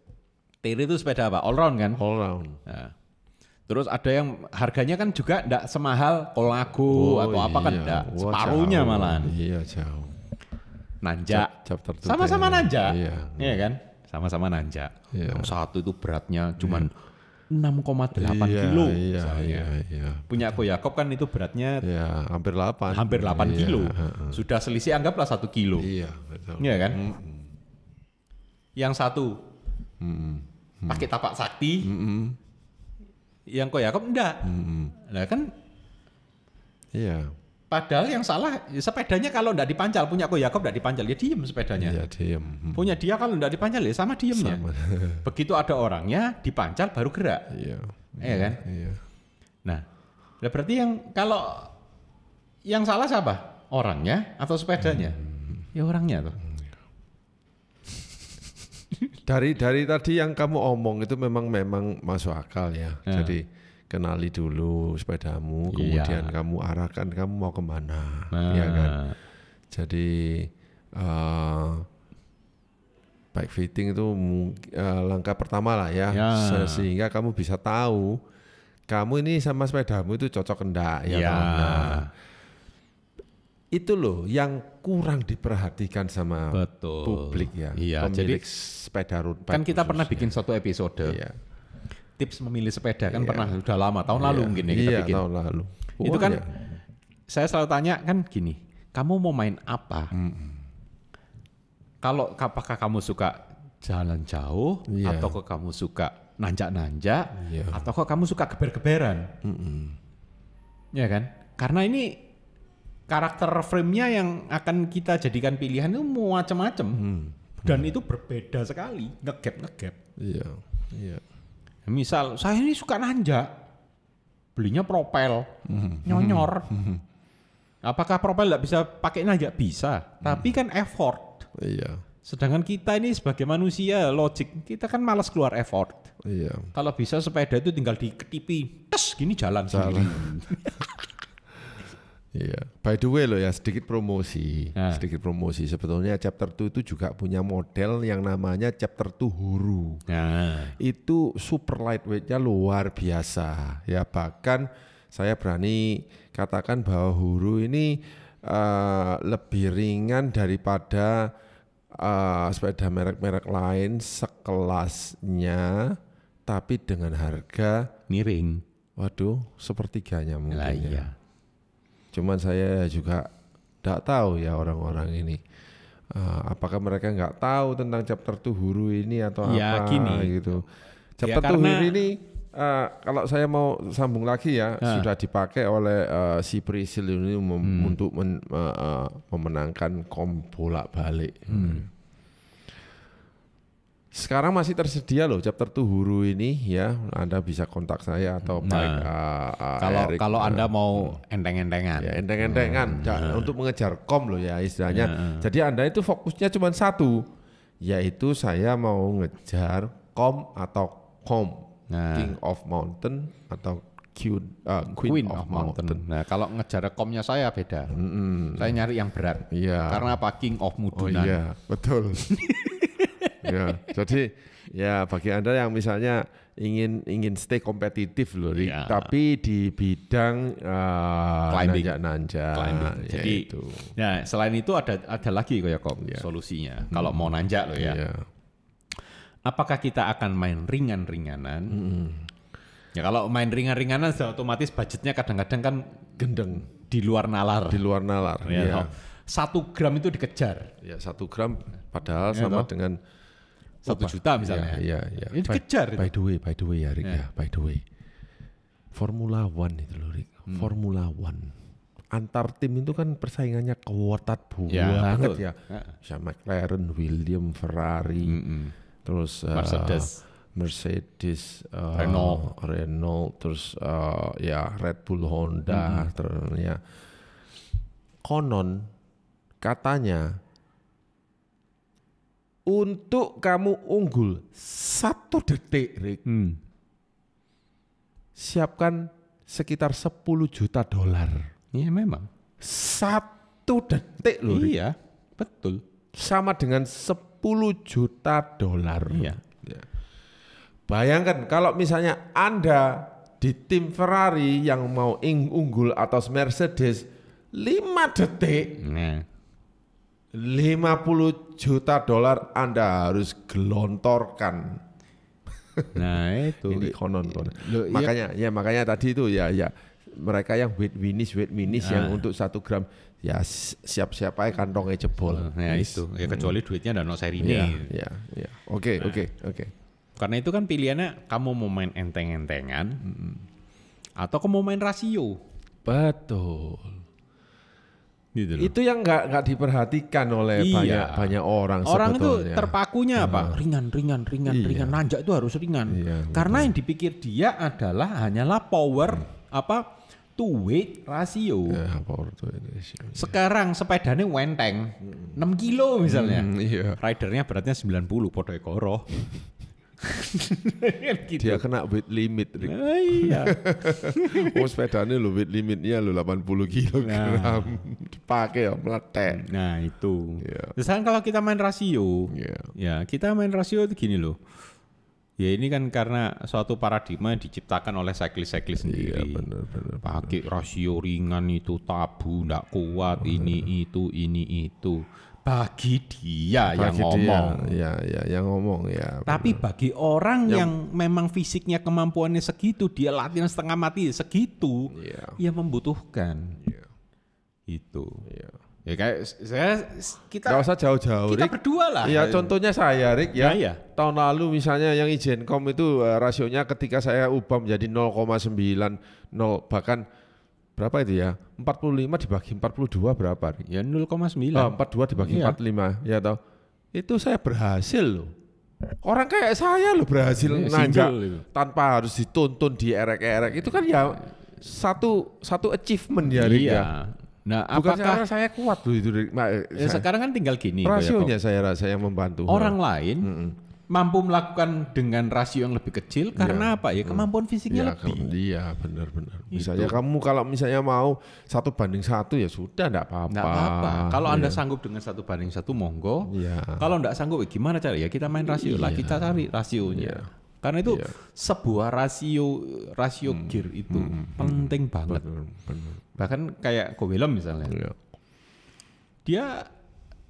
[SPEAKER 2] Tere itu sepeda apa? All round kan?
[SPEAKER 1] All round.
[SPEAKER 2] Nah. Terus ada yang harganya kan juga enggak semahal Colnago atau apa kan enggak. Separuhnya malahan.
[SPEAKER 1] Iya, jauh.
[SPEAKER 2] Nanjak. Sama-sama nanjak. Iya kan? Sama-sama nanjak.
[SPEAKER 1] Iya.
[SPEAKER 2] Yang satu itu beratnya cuman 6,8 kilo.
[SPEAKER 1] Iya.
[SPEAKER 2] Punya Yakob kan itu beratnya
[SPEAKER 1] hampir 8.
[SPEAKER 2] Hampir 8 kilo. Sudah selisih anggaplah 1 kilo.
[SPEAKER 1] Iya, betul.
[SPEAKER 2] Iya kan? Yang satu pakai tapak sakti. Yang Yakob enggak. Nah kan
[SPEAKER 1] iya.
[SPEAKER 2] Padahal yang salah sepedanya kalau enggak dipancal, punya Yakob enggak dipancal, ya diem sepedanya.
[SPEAKER 1] Iya, diem.
[SPEAKER 2] Punya dia kalau enggak dipancal ya sama diemnya. Begitu ada orangnya dipancal baru gerak.
[SPEAKER 1] Iya.
[SPEAKER 2] Iya kan?
[SPEAKER 1] Iya.
[SPEAKER 2] Nah, berarti kalau yang salah siapa? Orangnya atau sepedanya? Ya orangnya tuh.
[SPEAKER 1] Dari tadi yang kamu omong itu memang masuk akal ya. Jadi kenali dulu sepedamu, kemudian kamu arahkan kamu mau kemana, ya kan. Jadi bike fitting itu langkah pertama lah ya, sehingga kamu bisa tahu kamu ini sama sepedamu itu cocok enggak ya. Itu loh yang kurang diperhatikan sama publik ya. Pemilik sepeda road bike.
[SPEAKER 2] Kan kita pernah bikin satu episode. Tips memilih sepeda kan pernah sudah lama, tahun lalu mungkin ya kita bikin.
[SPEAKER 1] Tahun lalu.
[SPEAKER 2] Itu kan saya selalu tanya kan gini, kamu mau main apa? Kalau apakah kamu suka jalan jauh, atau kok kamu suka nanjak-nanjak, atau kok kamu suka geber-geberan, ya kan? Karena ini karakter frame-nya yang akan kita jadikan pilihan itu macam-macam, dan itu berbeda sekali, ngegap.
[SPEAKER 1] Iya.
[SPEAKER 2] Misal saya ini suka nanjak, belinya propel, nyonyor. Apakah propel nggak bisa pakai nanjak? Bisa, tapi kan effort.
[SPEAKER 1] Iya.
[SPEAKER 2] Sedangkan kita ini sebagai manusia logik, kita kan malas keluar effort.
[SPEAKER 1] Iya.
[SPEAKER 2] Kalau bisa sepeda itu tinggal diketipi, tes gini jalan sendiri.
[SPEAKER 1] Iya. By the way loh ya, sedikit promosi. Sebetulnya chapter 2 itu juga punya model yang namanya chapter 2 Huru. Itu super lightweight-nya luar biasa. Ya bahkan saya berani katakan bahwa Huru ini lebih ringan daripada sepeda merek-merek lain sekelasnya, tapi dengan harga
[SPEAKER 2] miring.
[SPEAKER 1] Waduh, sepertiganya mungkin.
[SPEAKER 2] Nah, iya.
[SPEAKER 1] Cuman saya juga tidak tahu ya orang-orang ini. Apakah mereka nggak tahu tentang chapter 2 Huru ini atau
[SPEAKER 2] ya,
[SPEAKER 1] apa
[SPEAKER 2] gini.
[SPEAKER 1] gitu. Chapter 2 Huru ini kalau saya mau sambung lagi ya, sudah dipakai oleh si Prisil ini untuk memenangkan kom bolak-balik. Sekarang masih tersedia loh chapter 2 Huru ini ya. Anda bisa kontak saya atau
[SPEAKER 2] kalau Anda mau enteng-entengan.
[SPEAKER 1] Ya, enteng-entengan untuk mengejar kom loh ya istilahnya. Jadi Anda itu fokusnya cuma satu, yaitu saya mau ngejar kom atau kom. King of Mountain atau Queen of Mountain.
[SPEAKER 2] Nah, kalau ngejar komnya saya beda. Saya nyari yang berat. Karena apa? King of Mudunan.
[SPEAKER 1] Oh iya, betul. Ya, jadi ya bagi Anda yang misalnya ingin stay kompetitif loh, tapi di bidang nanjak.
[SPEAKER 2] Jadi ya selain itu ada lagi kayak solusinya. Kalau mau nanjak loh ya. Apakah kita akan main ringan-ringanan? Ya kalau main ringan-ringanan otomatis budgetnya kadang-kadang kan
[SPEAKER 1] gendeng
[SPEAKER 2] di luar nalar.
[SPEAKER 1] Ya.
[SPEAKER 2] 1 gram itu dikejar.
[SPEAKER 1] Ya 1 gram padahal sama dengan
[SPEAKER 2] 1 juta misalnya.
[SPEAKER 1] Iya.
[SPEAKER 2] Ini dikejar.
[SPEAKER 1] By the way ya Rick ya. By the way. Formula One itu loh Rick. Formula One. Antar tim itu kan persaingannya ketat banget ya. Bisa McLaren, Williams, Ferrari. Terus Mercedes, Renault, terus ya Red Bull, Honda, terus ya. Konon katanya untuk kamu unggul 1 detik, Rick, siapkan sekitar $10 juta.
[SPEAKER 2] Iya memang.
[SPEAKER 1] 1 detik loh, Rick.
[SPEAKER 2] Iya, betul.
[SPEAKER 1] Sama dengan $10 juta.
[SPEAKER 2] Iya.
[SPEAKER 1] Ya. Bayangkan kalau misalnya Anda di tim Ferrari yang mau unggul atau Mercedes 5 detik, $50 juta Anda harus gelontorkan.
[SPEAKER 2] Nah itu.
[SPEAKER 1] Ini konon. Makanya tadi itu ya mereka yang weight finish yang untuk 1 gram ya siap-siap aja kantongnya jebol.
[SPEAKER 2] Nah itu. Ya kecuali duitnya dan seri ini.
[SPEAKER 1] Ya. Oke.
[SPEAKER 2] Karena itu kan pilihannya kamu mau main enteng-entengan atau kamu mau main rasio.
[SPEAKER 1] Betul.
[SPEAKER 2] Gitu loh.
[SPEAKER 1] Itu yang nggak diperhatikan oleh banyak orang.
[SPEAKER 2] Orang
[SPEAKER 1] sebetulnya.
[SPEAKER 2] itu terpakunya apa? Ringan. Nanjak itu harus ringan. Karena yang dipikir dia adalah hanyalah power to weight ratio.
[SPEAKER 1] Power to weight ratio.
[SPEAKER 2] Sekarang sepedanya wenteng 6 kilo misalnya.
[SPEAKER 1] Ridernya
[SPEAKER 2] beratnya 90 podo ekoro.
[SPEAKER 1] Gitu. Dia kena weight limit.
[SPEAKER 2] Iya.
[SPEAKER 1] Sepedanya lo weight limitnya lo 80 kilogram. Dipakai ya meletek.
[SPEAKER 2] Nah itu. Misalkan kalau kita main rasio, ya kita main rasio itu gini loh. Ya ini kan karena suatu paradigma yang diciptakan oleh cyclist sendiri.
[SPEAKER 1] Benar.
[SPEAKER 2] Pakai rasio ringan itu tabu, ndak kuat, ini itu. Bagi dia yang ngomong.
[SPEAKER 1] Yang ngomong ya.
[SPEAKER 2] Tapi bagi orang yang memang fisiknya kemampuannya segitu, dia latihan setengah mati segitu, ya membutuhkan. Itu. Ya kayak kita
[SPEAKER 1] nggak usah jauh-jauh,
[SPEAKER 2] kita
[SPEAKER 1] Rik.
[SPEAKER 2] berdua lah.
[SPEAKER 1] Iya, contohnya saya, Rik, ya.
[SPEAKER 2] Iya.
[SPEAKER 1] Tahun lalu misalnya yang Ijenkom itu rasionya ketika saya ubah menjadi 0,90 bahkan berapa itu ya? 45 dibagi 42 berapa, Rik?
[SPEAKER 2] Ya 0,9.
[SPEAKER 1] 42 dibagi 45, ya toh. Itu saya berhasil loh. Orang kayak saya loh berhasil nanjak tanpa harus dituntun dierek-erek. Itu kan ya satu achievement ya, Rik, ya.
[SPEAKER 2] Nah,
[SPEAKER 1] bukan
[SPEAKER 2] apakah
[SPEAKER 1] saya kuat loh itu.
[SPEAKER 2] sekarang kan tinggal gini.
[SPEAKER 1] Rasionya saya rasa yang membantu.
[SPEAKER 2] Orang lain mampu melakukan dengan rasio yang lebih kecil karena apa ya? Kemampuan fisiknya lebih.
[SPEAKER 1] Iya, benar-benar. Misalnya kamu kalau misalnya mau 1:1 ya sudah, enggak apa-apa.
[SPEAKER 2] Enggak apa-apa. Kalau Anda sanggup dengan 1:1 monggo. Kalau enggak sanggup gimana cara ya? Kita main rasio lah, kita cari rasionya. Karena itu sebuah rasio gear itu penting banget.
[SPEAKER 1] Benar.
[SPEAKER 2] Bahkan kayak Kowelem misalnya. Dia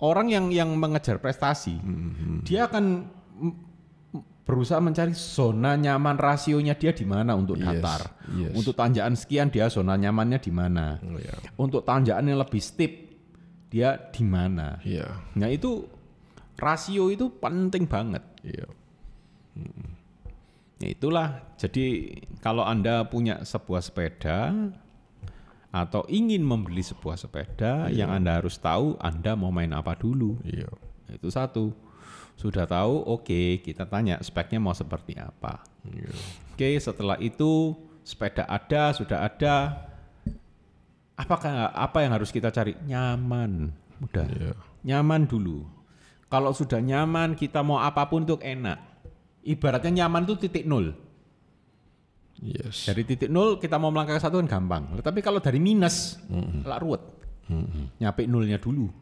[SPEAKER 2] orang yang mengejar prestasi, dia akan berusaha mencari zona nyaman rasionya dia di mana untuk datar. Untuk tanjakan sekian dia zona nyamannya di mana. Untuk tanjakan yang lebih steep dia di mana. Nah itu rasio itu penting banget. Ya itulah. Jadi kalau Anda punya sebuah sepeda atau ingin membeli sebuah sepeda, yang Anda harus tahu Anda mau main apa dulu. Itu satu. Sudah tahu, oke, kita tanya speknya mau seperti apa. Oke, setelah itu sepeda ada, sudah ada. Apa yang harus kita cari? Nyaman. Udah. Nyaman dulu. Kalau sudah nyaman, kita mau apapun itu enak. Ibaratnya nyaman itu titik nol. Dari titik nol kita mau melangkah ke satu kan gampang. Tapi kalau dari minus, lah ruwet. Nyampe nolnya dulu.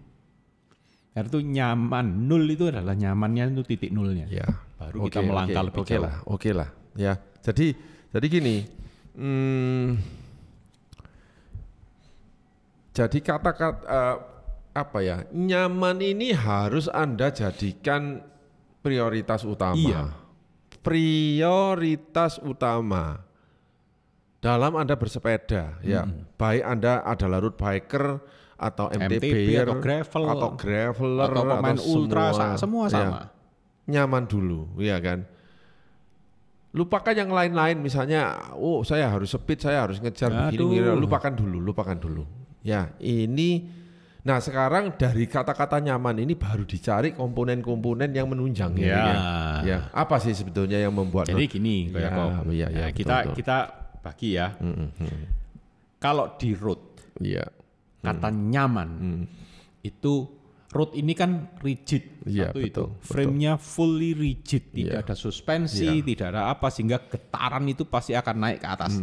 [SPEAKER 2] Karena itu nyaman. Nol itu adalah nyamannya itu titik nolnya. Baru kita melangkah lebih jauh.
[SPEAKER 1] Oke lah. Ya. Jadi gini. Jadi kata-kata nyaman ini harus Anda jadikan prioritas utama. Prioritas utama dalam Anda bersepeda, baik Anda adalah road biker atau MTB
[SPEAKER 2] atau
[SPEAKER 1] graveler
[SPEAKER 2] atau pemain ultra, semua sama.
[SPEAKER 1] Nyaman dulu, ya kan. Lupakan yang lain-lain, misalnya, saya harus speed, saya harus ngejar begini, lupakan dulu. Ya, ini. Nah sekarang dari kata-kata nyaman ini baru dicari komponen-komponen yang menunjang. Ya. Apa sih sebetulnya yang membuat?
[SPEAKER 2] Jadi gini, kita bagi ya. Kalau di road, kata nyaman itu road ini kan rigid, frame-nya fully rigid, tidak ada suspensi, tidak ada apa sehingga getaran itu pasti akan naik ke atas.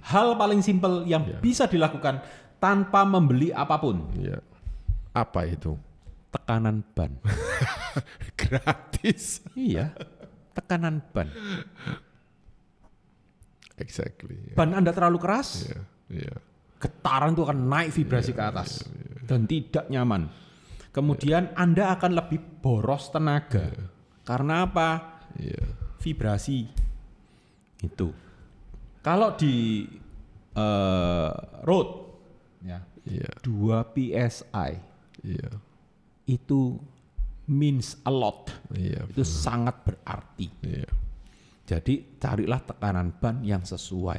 [SPEAKER 2] Hal paling simpel yang bisa dilakukan tanpa membeli apapun.
[SPEAKER 1] Apa itu?
[SPEAKER 2] Tekanan ban.
[SPEAKER 1] Gratis.
[SPEAKER 2] Iya, tekanan ban.
[SPEAKER 1] Exactly.
[SPEAKER 2] Ban Anda terlalu keras, getaran itu akan naik vibrasi ke atas dan tidak nyaman. Kemudian Anda akan lebih boros tenaga. Karena apa? Vibrasi. Itu. Kalau di road, 2 PSI. Itu means a lot. Itu sangat berarti. Jadi carilah tekanan ban yang sesuai.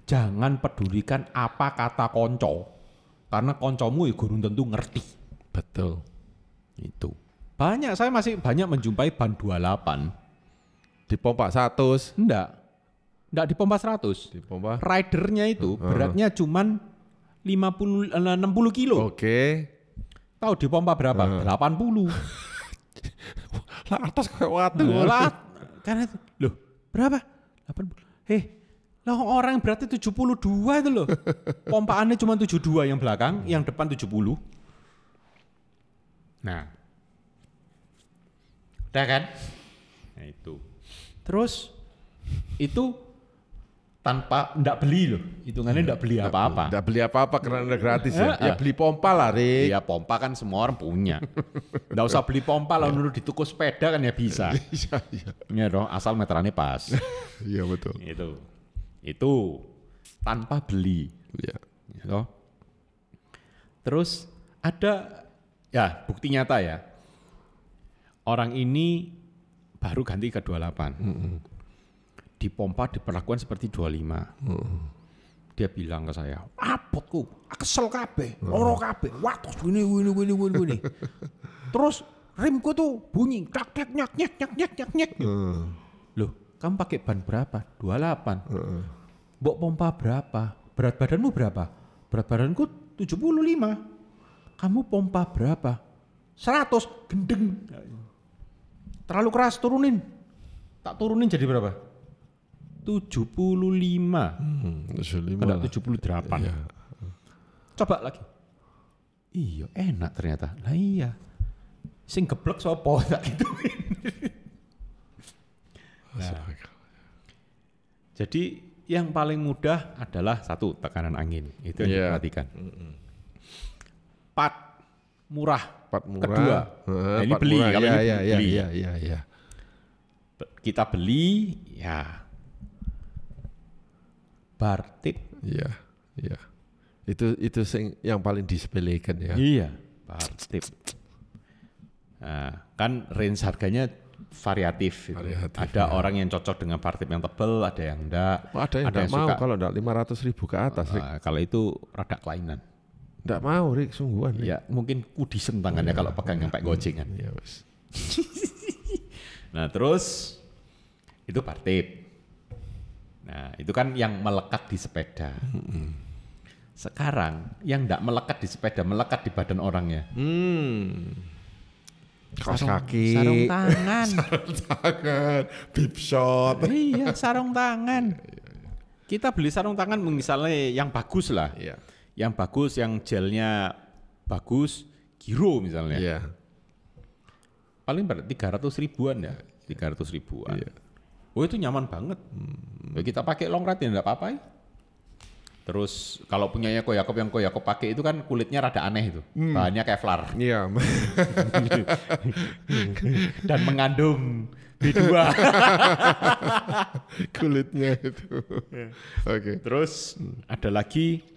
[SPEAKER 2] Jangan pedulikan apa kata konco. Karena koncomu ya gurung tentu ngerti.
[SPEAKER 1] Betul.
[SPEAKER 2] Itu. Saya masih banyak menjumpai ban 28.
[SPEAKER 1] Dipompa 100.
[SPEAKER 2] Enggak dipompa 100.
[SPEAKER 1] Dipompa.
[SPEAKER 2] Ridernya itu beratnya cuman 60 kilo.
[SPEAKER 1] Oke.
[SPEAKER 2] Tahu dipompa berapa? 80.
[SPEAKER 1] Lah atas kayak waktu.
[SPEAKER 2] Karena itu. Loh, berapa? 80. Lah orang berarti 72 itu loh. Pompaannya cuma 72 yang belakang, yang depan 70. Nah. Udah kan? Nah itu. Terus itu tanpa enggak beli loh. Hitungannya enggak beli apa-apa.
[SPEAKER 1] Enggak beli apa-apa karena udah gratis ya. Ya beli pompa lah, Rik.
[SPEAKER 2] Iya, pompa kan semua orang punya. Enggak usah beli pompa lah dulu di toko sepeda kan ya bisa. Iya dong, asal meterannya pas.
[SPEAKER 1] Iya betul.
[SPEAKER 2] Itu tanpa beli.
[SPEAKER 1] Iya.
[SPEAKER 2] Gitu. Terus Ada ya bukti nyata ya. Orang ini baru ganti ke 28. Dipompa diperlakukan seperti 25. Dia bilang ke saya, "Apotku, kesel kabeh, loro kabeh. Waduh, gini. Terus rimku tuh bunyi tak tak nyak. Loh, kamu pakai ban berapa? 28. Mbok pompa berapa? Berat badanmu berapa? Berat badanku 75. Kamu pompa berapa? 100. Gendeng. Terlalu keras, turunin. Tak turunin jadi berapa? 75. 78.
[SPEAKER 1] Iya.
[SPEAKER 2] Coba lagi. Iya, enak ternyata. Lah iya. Sing geblek sapa tak gituin. Nah, jadi yang paling mudah adalah satu, tekanan angin. Itu yang diperhatikan. Part murah. Kedua, ini beli.
[SPEAKER 1] Murah.
[SPEAKER 2] Kalau ini beli.
[SPEAKER 1] Iya.
[SPEAKER 2] Kita beli, ya. Bartip.
[SPEAKER 1] Iya. Itu yang paling disepelekan ya.
[SPEAKER 2] Iya, bartip. Nah, kan range harganya variatif. Ada orang yang cocok dengan partip yang tebal, ada yang enggak.
[SPEAKER 1] Ada yang enggak mau kalau enggak 500.000 ke atas.
[SPEAKER 2] Kalau itu rada kelainan.
[SPEAKER 1] Enggak mau, Rik, sungguhan.
[SPEAKER 2] Ya, mungkin kudisen tangannya kalau pegang yang pakai gocengan.
[SPEAKER 1] Iya, wes.
[SPEAKER 2] Nah, terus itu partip. Nah, itu kan yang melekat di sepeda. Sekarang yang enggak melekat di sepeda, melekat di badan orangnya.
[SPEAKER 1] Kaos kaki,
[SPEAKER 2] sarung tangan,
[SPEAKER 1] bib shot.
[SPEAKER 2] Iya, sarung tangan. Kita beli sarung tangan misalnya yang bagus lah.
[SPEAKER 1] Iya.
[SPEAKER 2] Yang bagus, yang gelnya bagus, Giro misalnya.
[SPEAKER 1] Iya.
[SPEAKER 2] Paling berarti 300 ribuan ya, 300 ribuan.
[SPEAKER 1] Iya.
[SPEAKER 2] Oh itu nyaman banget. Kita pakai long ride ya enggak apa-apa ya. Terus kalau punyanya Koyakop yang Koyakop pakai itu kan kulitnya rada aneh itu. Bahannya Kevlar.
[SPEAKER 1] Iya.
[SPEAKER 2] Dan mengandung B2.
[SPEAKER 1] Kulitnya itu. Oke.
[SPEAKER 2] Terus ada lagi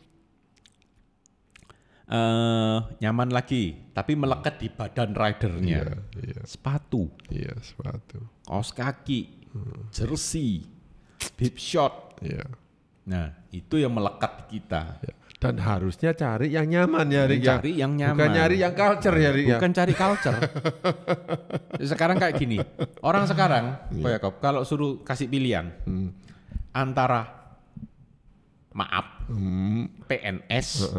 [SPEAKER 2] nyaman lagi, tapi melekat di badan ridernya.
[SPEAKER 1] Iya.
[SPEAKER 2] Sepatu.
[SPEAKER 1] Iya, sepatu.
[SPEAKER 2] Kaos kaki, jersey, bib short.
[SPEAKER 1] Iya.
[SPEAKER 2] Nah, itu yang melekat di kita.
[SPEAKER 1] Ya. Dan harusnya cari yang nyaman ya, Rik.
[SPEAKER 2] Cari yang nyaman.
[SPEAKER 1] Bukan nyari yang culture ya, Rik.
[SPEAKER 2] Bukan cari culture. Sekarang kayak gini, orang sekarang, Koyakop, kalau suruh kasih pilihan antara maaf, PNS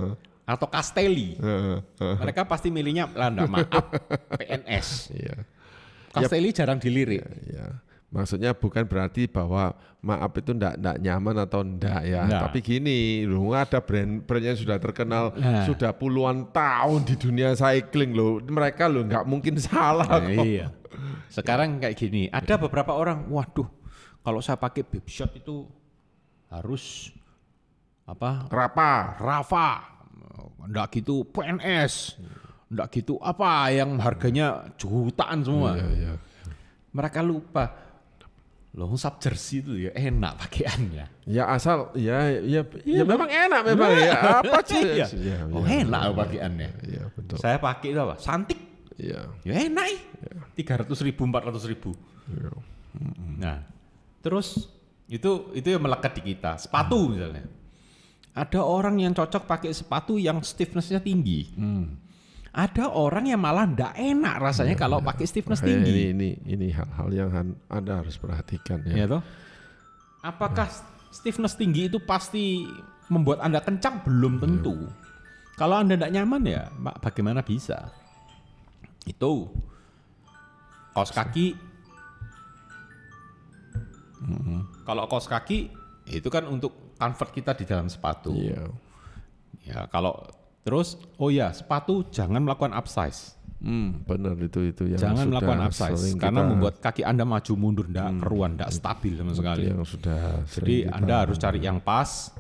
[SPEAKER 2] atau Castelli, mereka pasti milihnya landa maaf, PNS.
[SPEAKER 1] Iya.
[SPEAKER 2] Castelli jarang dilirik.
[SPEAKER 1] Ya. Maksudnya bukan berarti bahwa maaf itu enggak nyaman atau enggak ya.
[SPEAKER 2] Enggak.
[SPEAKER 1] Tapi gini, loh ada brand yang sudah terkenal sudah puluhan tahun di dunia cycling loh. Mereka loh enggak mungkin salah kok.
[SPEAKER 2] Iya. Sekarang kayak gini, ada beberapa orang, waduh, kalau saya pakai bib shot itu harus apa? Rafa. Enggak gitu PNS. Enggak gitu apa yang harganya jutaan semua.
[SPEAKER 1] Iya.
[SPEAKER 2] Mereka lupa. Loh, sub jersey itu ya enak pakaiannya.
[SPEAKER 1] Ya asal ya memang enak memang ya. Apa sih?
[SPEAKER 2] Ya, enak pakaiannya.
[SPEAKER 1] Iya, betul.
[SPEAKER 2] Saya pakai itu apa? Santik.
[SPEAKER 1] Iya.
[SPEAKER 2] Ya enak. 300 ribu, 400 ribu.
[SPEAKER 1] Iya.
[SPEAKER 2] Nah, terus itu yang melekat di kita. Sepatu misalnya. Ada orang yang cocok pakai sepatu yang stiffness-nya tinggi. Ada orang yang malah ndak enak rasanya kalau pakai stiffness tinggi.
[SPEAKER 1] Ini hal-hal yang Anda harus perhatikan ya.
[SPEAKER 2] Ya toh? Apakah stiffness tinggi itu pasti membuat Anda kencang? Belum tentu. Kalau Anda ndak nyaman ya, bagaimana bisa? Itu kaos kaki. Kalau kaos kaki itu kan untuk comfort kita di dalam sepatu.
[SPEAKER 1] Iya.
[SPEAKER 2] Ya kalau terus, sepatu jangan melakukan upsize.
[SPEAKER 1] Benar itu yang
[SPEAKER 2] jangan
[SPEAKER 1] sudah
[SPEAKER 2] melakukan upsize karena membuat kaki Anda maju mundur, ndak keruan, ndak stabil sama sekali.
[SPEAKER 1] Yang sudah.
[SPEAKER 2] Jadi Anda harus cari yang pas.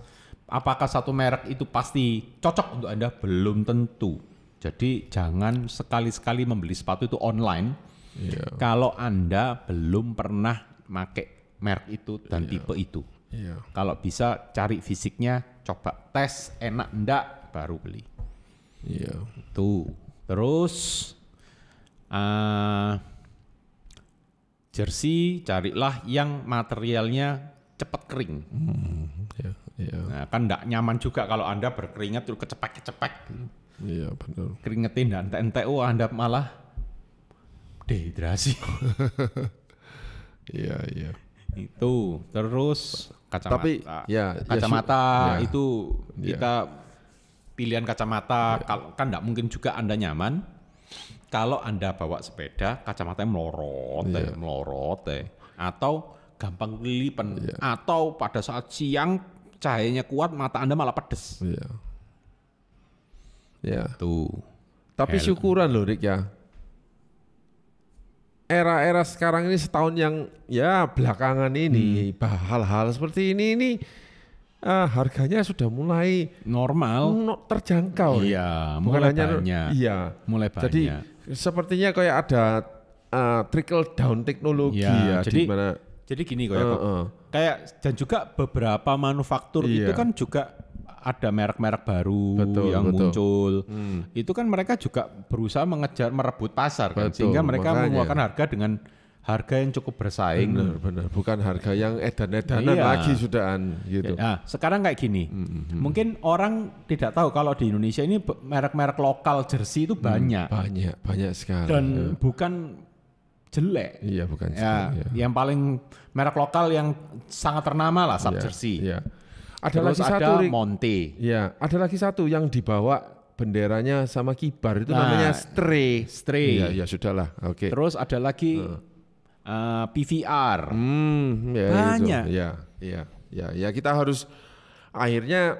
[SPEAKER 2] Apakah satu merek itu pasti cocok untuk Anda? Belum tentu. Jadi jangan sekali-sekali membeli sepatu itu online.
[SPEAKER 1] Iya.
[SPEAKER 2] Kalau Anda belum pernah pakai merek itu dan tipe itu.
[SPEAKER 1] Iya.
[SPEAKER 2] Kalau bisa cari fisiknya, coba tes enak enggak baru beli.
[SPEAKER 1] Iya.
[SPEAKER 2] Tuh. Terus jersey carilah yang materialnya cepat kering.
[SPEAKER 1] Iya, iya.
[SPEAKER 2] Nah, kan enggak nyaman juga kalau Anda berkeringat terus kecepek-kecepek.
[SPEAKER 1] Iya, benar.
[SPEAKER 2] Keringetin dan NTU Anda malah dehidrasi.
[SPEAKER 1] Iya, iya.
[SPEAKER 2] Itu. Terus kacamata.
[SPEAKER 1] Tapi ya
[SPEAKER 2] kacamata
[SPEAKER 1] ya.
[SPEAKER 2] itu kita pilihan kacamata kan enggak mungkin juga Anda nyaman kalau Anda bawa sepeda kacamatanya melorot atau gampang kelilipan atau pada saat siang cahayanya kuat mata Anda malah pedes.
[SPEAKER 1] Iya. Ya.
[SPEAKER 2] Tuh.
[SPEAKER 1] Tapi syukuran loh Rick ya. Era-era sekarang ini setahun yang ya belakangan ini hal-hal seperti ini harganya sudah mulai
[SPEAKER 2] normal,
[SPEAKER 1] terjangkau.
[SPEAKER 2] Iya, mulai banyak.
[SPEAKER 1] Iya,
[SPEAKER 2] mulai banyak.
[SPEAKER 1] Jadi sepertinya kayak ada trickle down teknologi ya
[SPEAKER 2] jadi,
[SPEAKER 1] di mana.
[SPEAKER 2] Jadi gini kayak dan juga beberapa manufaktur itu kan juga ada merek-merek baru yang muncul. Itu kan mereka juga berusaha merebut pasar kan, sehingga mereka mengeluarkan harga dengan harga yang cukup bersaing.
[SPEAKER 1] Benar. Bukan harga yang edan-edanan lagi sudahan gitu.
[SPEAKER 2] Nah, sekarang kayak gini. Mungkin orang tidak tahu kalau di Indonesia ini merek-merek lokal jersey itu banyak.
[SPEAKER 1] Banyak sekali.
[SPEAKER 2] Dan bukan jelek.
[SPEAKER 1] Iya, bukan
[SPEAKER 2] Yang paling merek lokal yang sangat ternama lah Sub Jersey.
[SPEAKER 1] Iya. Ada
[SPEAKER 2] Terus
[SPEAKER 1] lagi satu
[SPEAKER 2] Monte.
[SPEAKER 1] Iya, ada lagi satu yang dibawa benderanya sama kibar itu namanya Stray. Iya, sudahlah. Oke.
[SPEAKER 2] Terus ada lagi PVR.
[SPEAKER 1] Banyak. Ya, kita harus akhirnya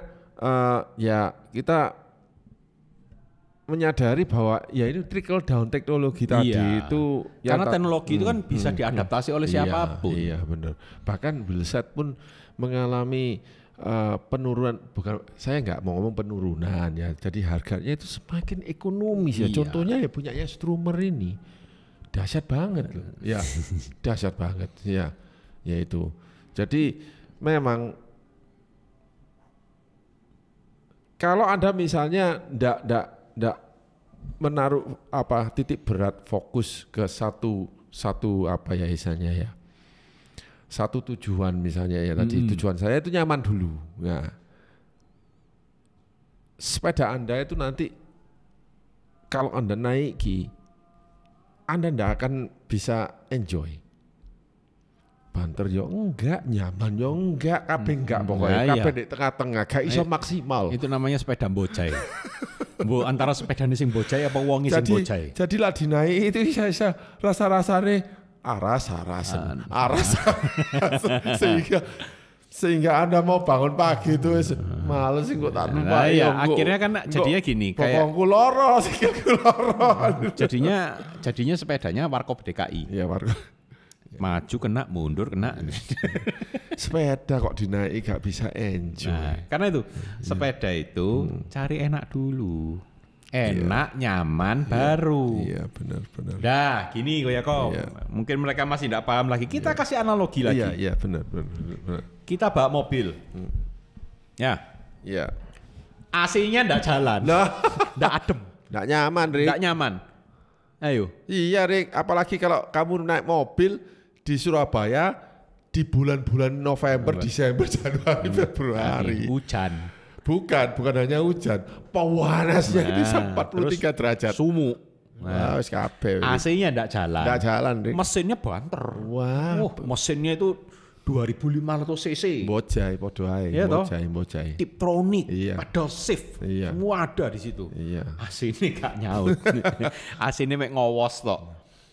[SPEAKER 1] kita menyadari bahwa ya ini trickle down teknologi tadi itu
[SPEAKER 2] karena teknologi itu kan bisa diadaptasi oleh siapapun.
[SPEAKER 1] Iya, benar. Bahkan Wheelset pun mengalami penurunan, saya nggak mau ngomong penurunan ya, jadi harganya itu semakin ekonomis ya. Contohnya ya punyanya Strummer ini dahsyat banget loh. Ya, dahsyat banget ya itu. Jadi memang kalau Anda misalnya ndak menaruh titik berat fokus ke satu misalnya ya. Satu tujuan misalnya ya tadi tujuan saya itu nyaman dulu. Nah, sepeda Anda itu nanti kalau Anda naiki, Anda ndak akan bisa enjoy. Banter yo enggak, nyaman yo enggak, kabeh enggak pokoknya. Kabeh di tengah-tengah, gak iso maksimal.
[SPEAKER 2] Itu namanya sepeda bocai. Antara sepeda sing bocai apa wongi sing bocai.
[SPEAKER 1] Jadi lah dinaiki itu saya rasa-rasane arasan sehingga Anda mau bangun pagi itu males sih kok tak lupa.
[SPEAKER 2] Akhirnya kan jadinya gini kayak
[SPEAKER 1] bokongku loro, sikilku loro.
[SPEAKER 2] jadinya sepedanya Warkop DKI.
[SPEAKER 1] Iya, Warkop.
[SPEAKER 2] Maju kena, mundur kena.
[SPEAKER 1] Sepeda kok dinaiki gak bisa enjoy.
[SPEAKER 2] Nah, karena itu sepeda itu cari enak dulu. Enak, nyaman, baru.
[SPEAKER 1] Iya, benar.
[SPEAKER 2] Dah, gini kok. Mungkin mereka masih tidak paham lagi. Kita kasih analogi lagi.
[SPEAKER 1] Iya, benar.
[SPEAKER 2] Kita bawa mobil. Ya.
[SPEAKER 1] Iya.
[SPEAKER 2] AC-nya enggak jalan. Enggak adem.
[SPEAKER 1] Enggak nyaman, Rik.
[SPEAKER 2] Enggak nyaman. Ayo.
[SPEAKER 1] Iya, Rik. Apalagi kalau kamu naik mobil di Surabaya di bulan-bulan November, Desember, Januari, Februari.
[SPEAKER 2] Hujan.
[SPEAKER 1] Bukan hanya hujan, panasnya ini 43 derajat.
[SPEAKER 2] Sumu.
[SPEAKER 1] Wis kabeh.
[SPEAKER 2] AC-nya enggak jalan.
[SPEAKER 1] Enggak jalan, Rik.
[SPEAKER 2] Mesinnya banter.
[SPEAKER 1] Wah.
[SPEAKER 2] Mesinnya itu 2500 cc.
[SPEAKER 1] Bojai padha ae, bojai.
[SPEAKER 2] Tiptronic, pedal shift. Semua ada di situ.
[SPEAKER 1] Iya.
[SPEAKER 2] AC ini gak nyaut. AC ini mek ngowos tok.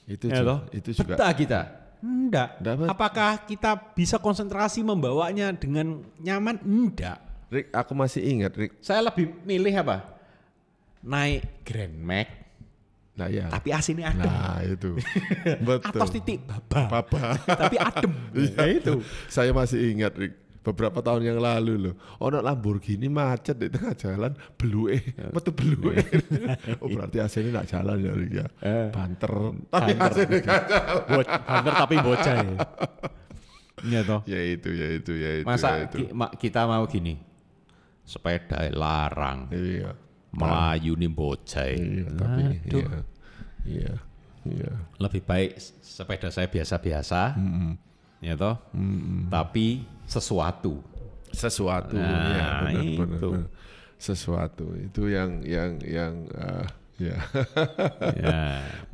[SPEAKER 1] Itu juga.
[SPEAKER 2] Betah kita. Enggak. Apakah kita bisa konsentrasi membawanya dengan nyaman? Enggak.
[SPEAKER 1] Rik, aku masih ingat, Rik.
[SPEAKER 2] Saya lebih milih apa? Naik Grand Max.
[SPEAKER 1] Nah, ya.
[SPEAKER 2] Tapi AC ini adem.
[SPEAKER 1] Nah, itu. Betul.
[SPEAKER 2] Atas titik baba. Tapi adem.
[SPEAKER 1] Itu. Saya masih ingat, Rik. Beberapa tahun yang lalu loh. Ono Lamborghini macet di tengah jalan, metu beluke. Oh, berarti AC ini enggak jalan ya, Rik ya. Banter. Tapi AC ini enggak jalan.
[SPEAKER 2] Banter tapi bocah ya. Iya toh.
[SPEAKER 1] Ya itu.
[SPEAKER 2] Masa kita mau gini. Sepeda larang.
[SPEAKER 1] Iya.
[SPEAKER 2] Melayu nih bocai.
[SPEAKER 1] Tapi iya.
[SPEAKER 2] Lebih baik sepeda saya biasa-biasa, ya toh. Tapi sesuatu.
[SPEAKER 1] Ya, benar.
[SPEAKER 2] Itu.
[SPEAKER 1] Sesuatu itu yang ya.
[SPEAKER 2] Ya.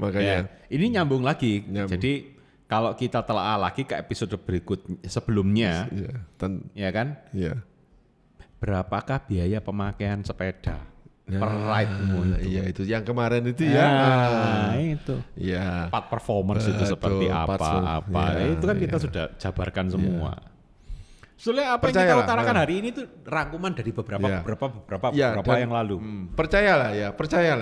[SPEAKER 1] Makanya
[SPEAKER 2] ini nyambung lagi. Jadi kalau kita telah lagi ke episode berikut sebelumnya, ya kan?
[SPEAKER 1] Iya.
[SPEAKER 2] Berapakah biaya pemakaian sepeda per ride-mu itu?
[SPEAKER 1] Iya, itu yang kemarin itu
[SPEAKER 2] itu.
[SPEAKER 1] Iya.
[SPEAKER 2] Part performance itu seperti apa. Itu kan kita sudah jabarkan semua. Soalnya apa yang kita utarakan hari ini itu rangkuman dari beberapa yang lalu.
[SPEAKER 1] Percayalah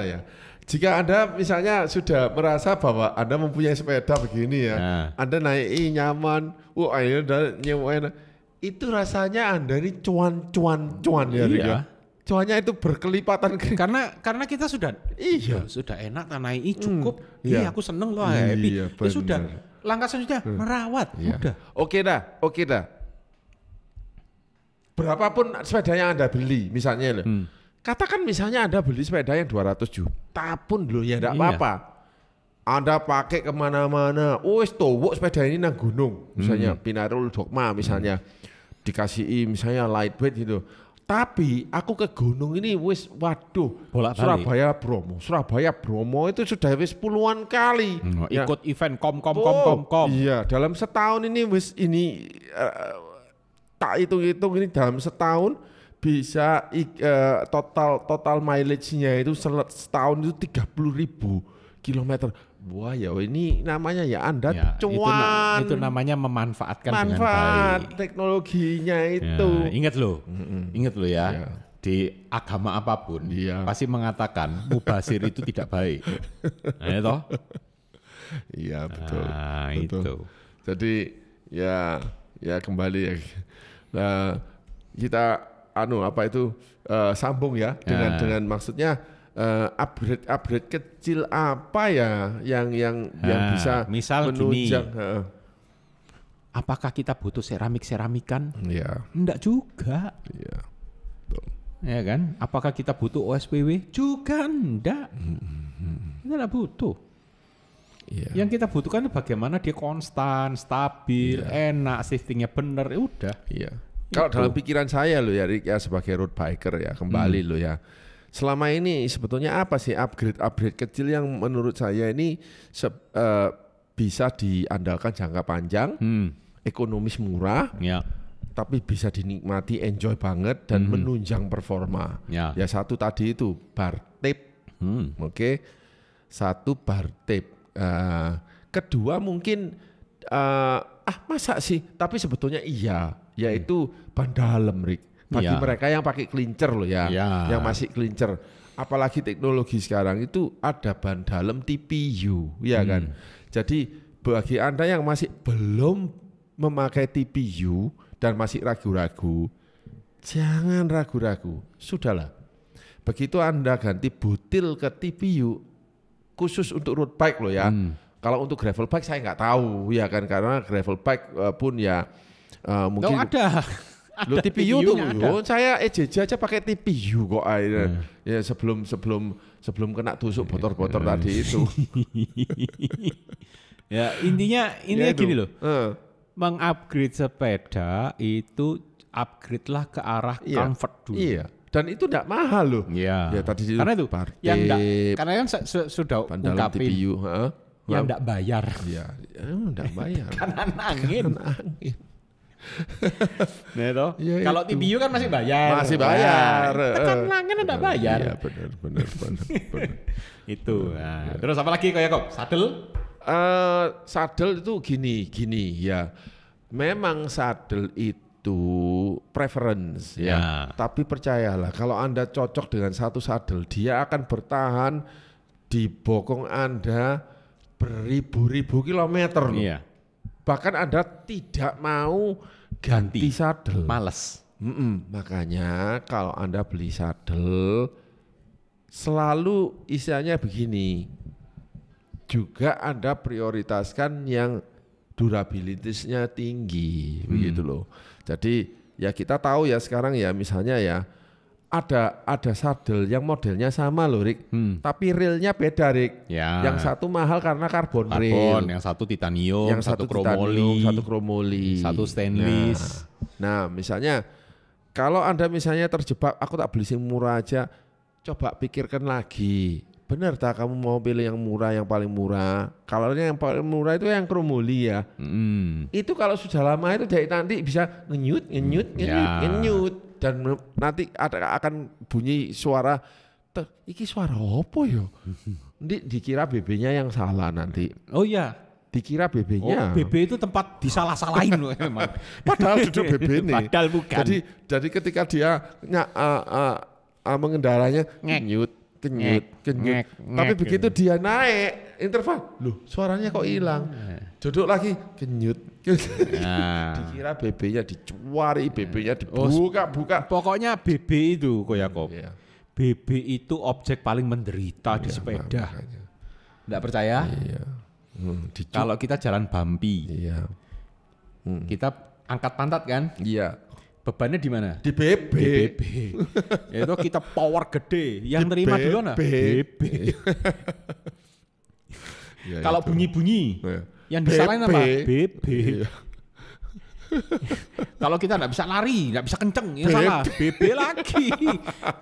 [SPEAKER 1] ya. Jika Anda misalnya sudah merasa bahwa Anda mempunyai sepeda begini ya, Anda naik nyaman, akhirnya udah nyewain, itu rasanya Anda ini cuan ya.
[SPEAKER 2] Iya.
[SPEAKER 1] Cuannya itu berkelipatan.
[SPEAKER 2] Karena kita sudah sudah enak naik cukup. Aku seneng loh happy.
[SPEAKER 1] Iya,
[SPEAKER 2] sudah langkah selanjutnya merawat. Udah.
[SPEAKER 1] Oke dah. Berapapun sepeda yang Anda beli, misalnya loh. Katakan misalnya Anda beli sepeda yang 200 juta pun loh ya enggak apa-apa. Anda pakai kemana-mana, wes towok sepeda ini nang gunung, misalnya Pinarul Dogma misalnya, dikasih misalnya lightweight gitu. Tapi aku ke gunung ini wes waduh, Surabaya Bromo itu sudah wes puluhan kali.
[SPEAKER 2] Ikut event kom.
[SPEAKER 1] Iya, dalam setahun ini wes ini tak hitung-hitung ini dalam setahun bisa total mileage-nya itu setahun itu 30.000 kilometer. Wah ya ini namanya ya Anda cuan.
[SPEAKER 2] Itu namanya memanfaatkan dengan baik.
[SPEAKER 1] Teknologinya itu.
[SPEAKER 2] Ingat loh ya. Di agama apapun pasti mengatakan mubazir itu tidak baik. Nah,
[SPEAKER 1] Iya betul.
[SPEAKER 2] Itu.
[SPEAKER 1] Jadi ya kembali ya. Nah, kita sambung ya dengan maksudnya upgrade kecil apa ya yang bisa
[SPEAKER 2] misal
[SPEAKER 1] menunjang.
[SPEAKER 2] Apakah kita butuh seramikan?
[SPEAKER 1] Iya.
[SPEAKER 2] Enggak juga.
[SPEAKER 1] Iya.
[SPEAKER 2] Ya kan? Apakah kita butuh OSPW? Juga enggak. Kita enggak butuh. Yeah. Yang kita butuhkan bagaimana dia konstan, stabil, enak, shiftingnya benar, udah.
[SPEAKER 1] Iya. Kalau dalam pikiran saya loh ya, Rick, ya sebagai road biker ya kembali loh ya. Selama ini sebetulnya apa sih upgrade kecil yang menurut saya ini bisa diandalkan jangka panjang, ekonomis murah, tapi bisa dinikmati, enjoy banget dan menunjang performa. Ya satu tadi itu bar tip, oke. Satu bar tip. Kedua mungkin masa sih, tapi sebetulnya yaitu ban dalam, Rick. Bagi mereka yang pakai kelincer loh ya, yang masih kelincer. Apalagi teknologi sekarang itu ada ban dalam TPU, ya kan. Jadi bagi Anda yang masih belum memakai TPU dan masih ragu-ragu, jangan ragu-ragu, sudahlah. Begitu Anda ganti butil ke TPU, khusus untuk road bike loh ya. Kalau untuk gravel bike saya nggak tahu ya kan, karena gravel bike pun ya mungkin
[SPEAKER 2] ada
[SPEAKER 1] TPU tuh. Saya EJJ aja pakai TPU kok akhirnya. Ya sebelum kena tusuk botol-botol tadi itu.
[SPEAKER 2] Ya intinya gini loh. Mengupgrade sepeda itu upgrade lah ke arah comfort dulu.
[SPEAKER 1] Iya. Dan itu tidak mahal loh.
[SPEAKER 2] Iya.
[SPEAKER 1] Ya tadi
[SPEAKER 2] karena itu karena kan sudah ungkapin
[SPEAKER 1] TPU,
[SPEAKER 2] yang enggak bayar.
[SPEAKER 1] Iya, enggak bayar.
[SPEAKER 2] Kanan angin. Nah itu. Kalau TPU kan masih bayar.
[SPEAKER 1] Masih bayar.
[SPEAKER 2] Kanan angin enggak bayar.
[SPEAKER 1] Iya, benar.
[SPEAKER 2] Itu. Nah, terus apa lagi kayak kok? Saddle?
[SPEAKER 1] Saddle itu gini ya. Memang saddle itu preference ya. Tapi percayalah kalau Anda cocok dengan satu saddle, dia akan bertahan di bokong Anda beribu-ribu kilometer loh.
[SPEAKER 2] Iya.
[SPEAKER 1] Bahkan Anda tidak mau ganti saddle.
[SPEAKER 2] Males.
[SPEAKER 1] Makanya kalau Anda beli saddle selalu istilahnya begini. Juga Anda prioritaskan yang durabilitasnya tinggi begitu loh. Jadi ya kita tahu ya sekarang ya misalnya ya ada saddle yang modelnya sama loh, Rik. Tapi reelnya beda, Rik.
[SPEAKER 2] Ya.
[SPEAKER 1] Yang satu mahal karena karbon reel.
[SPEAKER 2] Yang satu titanium,
[SPEAKER 1] Yang satu
[SPEAKER 2] kromoli,
[SPEAKER 1] satu kromoli,
[SPEAKER 2] satu stainless.
[SPEAKER 1] Nah, misalnya kalau Anda misalnya terjebak, aku tak beli yang murah aja, coba pikirkan lagi. Benar tak kamu mau pilih yang murah, yang paling murah? Kalau yang paling murah itu yang kromoli ya. Itu kalau sudah lama itu dari nanti bisa ngenyut. Dan nanti akan bunyi suara, iki suara apa ya? Dikira BB-nya yang salah nanti.
[SPEAKER 2] Oh iya.
[SPEAKER 1] Dikira BB-nya.
[SPEAKER 2] Oh, BB itu tempat disalah-salahin loh emang.
[SPEAKER 1] Padahal duduk BB ini.
[SPEAKER 2] Padahal bukan.
[SPEAKER 1] Jadi ketika dia mengendaranya kenyut. Tapi begitu dia naik interval, loh suaranya kok hilang. Duduk lagi kenyut. Dikira BB-nya dicuari, BB-nya dibuka.
[SPEAKER 2] Pokoknya BB itu Yakob.
[SPEAKER 1] Iya.
[SPEAKER 2] BB itu objek paling menderita di sepeda. Enggak percaya?
[SPEAKER 1] Iya.
[SPEAKER 2] Kalau kita jalan bumpy,
[SPEAKER 1] iya.
[SPEAKER 2] Kita angkat pantat kan?
[SPEAKER 1] Iya.
[SPEAKER 2] Bebannya di mana?
[SPEAKER 1] Di BB.
[SPEAKER 2] Di BB. Itu kita power gede. Yang
[SPEAKER 1] Di
[SPEAKER 2] terima
[SPEAKER 1] BB.
[SPEAKER 2] dulu nah? BB.
[SPEAKER 1] Ya,
[SPEAKER 2] kalau
[SPEAKER 1] itu.
[SPEAKER 2] bunyi-bunyi,
[SPEAKER 1] Ya.
[SPEAKER 2] yang disalahin apa? BB.
[SPEAKER 1] Iya.
[SPEAKER 2] Kalau kita nggak bisa lari, nggak bisa kenceng, ya salah. BB lagi.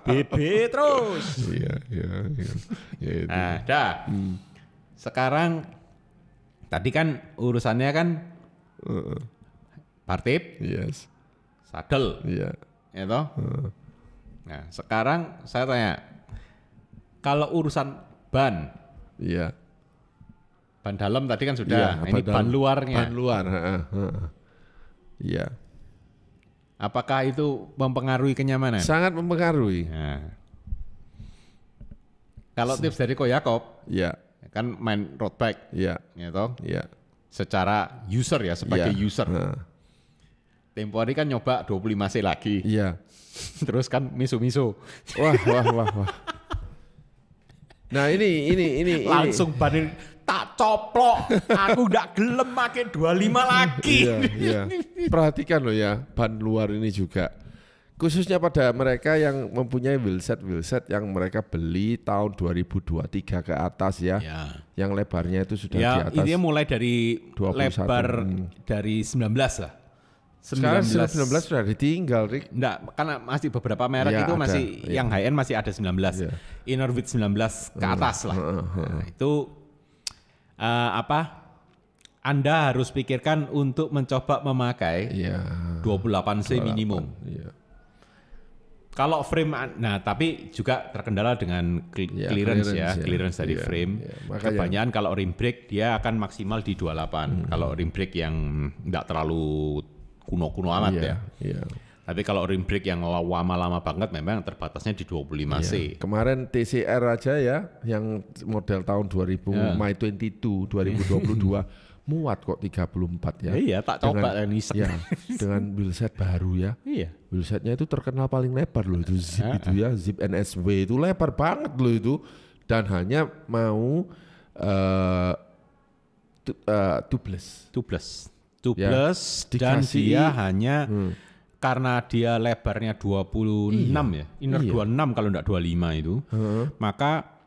[SPEAKER 2] BB terus.
[SPEAKER 1] Iya. Ya, itu.
[SPEAKER 2] Nah, dah. Sekarang tadi kan urusannya kan partip,
[SPEAKER 1] Yes.
[SPEAKER 2] sadel,
[SPEAKER 1] Iya.
[SPEAKER 2] ya toh? Nah, sekarang saya tanya, kalau urusan ban,
[SPEAKER 1] Iya.
[SPEAKER 2] ban dalam tadi kan sudah,
[SPEAKER 1] Iya,
[SPEAKER 2] ini ban luarnya.
[SPEAKER 1] Ban luar, Iya.
[SPEAKER 2] Apakah itu mempengaruhi kenyamanan?
[SPEAKER 1] Sangat mempengaruhi.
[SPEAKER 2] Nah. Kalau tips dari Ko Yakob,
[SPEAKER 1] Iya.
[SPEAKER 2] kan main road bike,
[SPEAKER 1] Iya.
[SPEAKER 2] ya toh?
[SPEAKER 1] Iya.
[SPEAKER 2] Secara user ya, sebagai
[SPEAKER 1] Iya.
[SPEAKER 2] user. Tempo hari kan nyoba 25C lagi.
[SPEAKER 1] Iya.
[SPEAKER 2] Terus kan misu-misu.
[SPEAKER 1] Wah. Nah ini
[SPEAKER 2] Langsung banin tak coplok. Aku nggak gelem makin 25 lagi.
[SPEAKER 1] Iya. Perhatikan loh ya, ban luar ini juga. Khususnya pada mereka yang mempunyai wheelset yang mereka beli tahun 2023 ke atas ya. Yang lebarnya itu sudah
[SPEAKER 2] Ya,
[SPEAKER 1] di atas.
[SPEAKER 2] ini mulai dari
[SPEAKER 1] 21.
[SPEAKER 2] lebar dari 19 lah.
[SPEAKER 1] Sekarang 19 sudah ditinggal, Rik.
[SPEAKER 2] Enggak, karena masih beberapa merek
[SPEAKER 1] Ya,
[SPEAKER 2] itu
[SPEAKER 1] ada,
[SPEAKER 2] masih
[SPEAKER 1] ya.
[SPEAKER 2] yang high end masih ada 19.
[SPEAKER 1] Ya.
[SPEAKER 2] Inner width 19 ke atas lah. Nah, itu Anda harus pikirkan untuk mencoba memakai 28C minimum.
[SPEAKER 1] Iya.
[SPEAKER 2] Kalau frame, nah tapi juga terkendala dengan clearance dari frame.
[SPEAKER 1] Makanya.
[SPEAKER 2] Kebanyakan kalau rim brake dia akan maksimal di 28. Kalau rim brake yang enggak terlalu kuno-kuno amat ya.
[SPEAKER 1] Iya.
[SPEAKER 2] Tapi kalau rim brake yang lama-lama banget memang terbatasnya di 25C.
[SPEAKER 1] Iya. Kemarin TCR aja ya, yang model tahun 2000 My 22 2022 muat kok 34 ya.
[SPEAKER 2] Iya, tak coba yang iseng.
[SPEAKER 1] Ya, dengan wheelset baru ya.
[SPEAKER 2] Iya.
[SPEAKER 1] Wheelsetnya itu terkenal paling lebar loh itu Zip itu ya, Zip NSW itu lebar banget loh itu, dan hanya mau tubeless.
[SPEAKER 2] Dan
[SPEAKER 1] dikasih,
[SPEAKER 2] dia hanya karena dia lebarnya 26 ya, inner 26 kalau enggak 25 itu, maka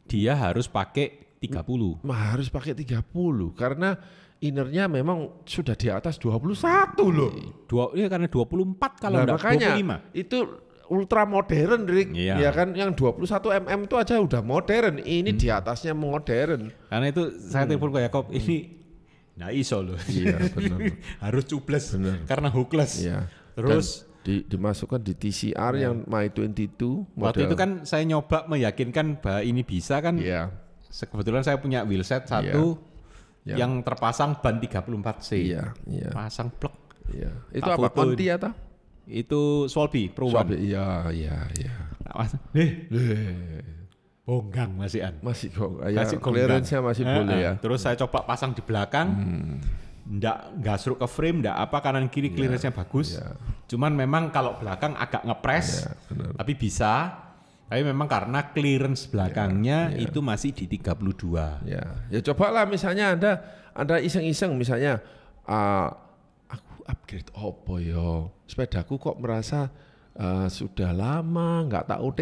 [SPEAKER 2] dia harus pakai 30.
[SPEAKER 1] Harus pakai 30 karena innernya memang sudah di atas 21 loh.
[SPEAKER 2] Iya karena 24 kalau enggak
[SPEAKER 1] makanya
[SPEAKER 2] 25.
[SPEAKER 1] Itu ultra modern, Rick.
[SPEAKER 2] Iya.
[SPEAKER 1] Ya kan yang 21 mm itu aja udah modern. Ini di atasnya modern.
[SPEAKER 2] Karena itu saya telepon ke Yakob, ini nggak iso loh.
[SPEAKER 1] Iya, benar.
[SPEAKER 2] Harus tubeless karena hookless.
[SPEAKER 1] Iya.
[SPEAKER 2] Terus
[SPEAKER 1] dimasukkan di TCR yang My 22 model.
[SPEAKER 2] Waktu itu kan saya nyoba meyakinkan bahwa ini bisa kan.
[SPEAKER 1] Iya.
[SPEAKER 2] Kebetulan saya punya wheelset satu yang terpasang ban 34C.
[SPEAKER 1] Iya.
[SPEAKER 2] Pasang plek.
[SPEAKER 1] Iya. Itu apa? Conti atau?
[SPEAKER 2] Itu Swalby Pro One.
[SPEAKER 1] Iya.
[SPEAKER 2] Bonggang masihan.
[SPEAKER 1] Masih kok. Ya, clearance-nya masih boleh ya.
[SPEAKER 2] Terus saya coba pasang di belakang. Nggak gasruk ke frame, nggak apa, kanan kiri clearance-nya bagus. Cuman memang kalau belakang agak ngepres, tapi bisa. Tapi memang karena clearance belakangnya itu masih di 32.
[SPEAKER 1] Ya cobalah misalnya Anda iseng-iseng misalnya aku upgrade opo yo. Sepedaku kok merasa sudah lama nggak tak OT.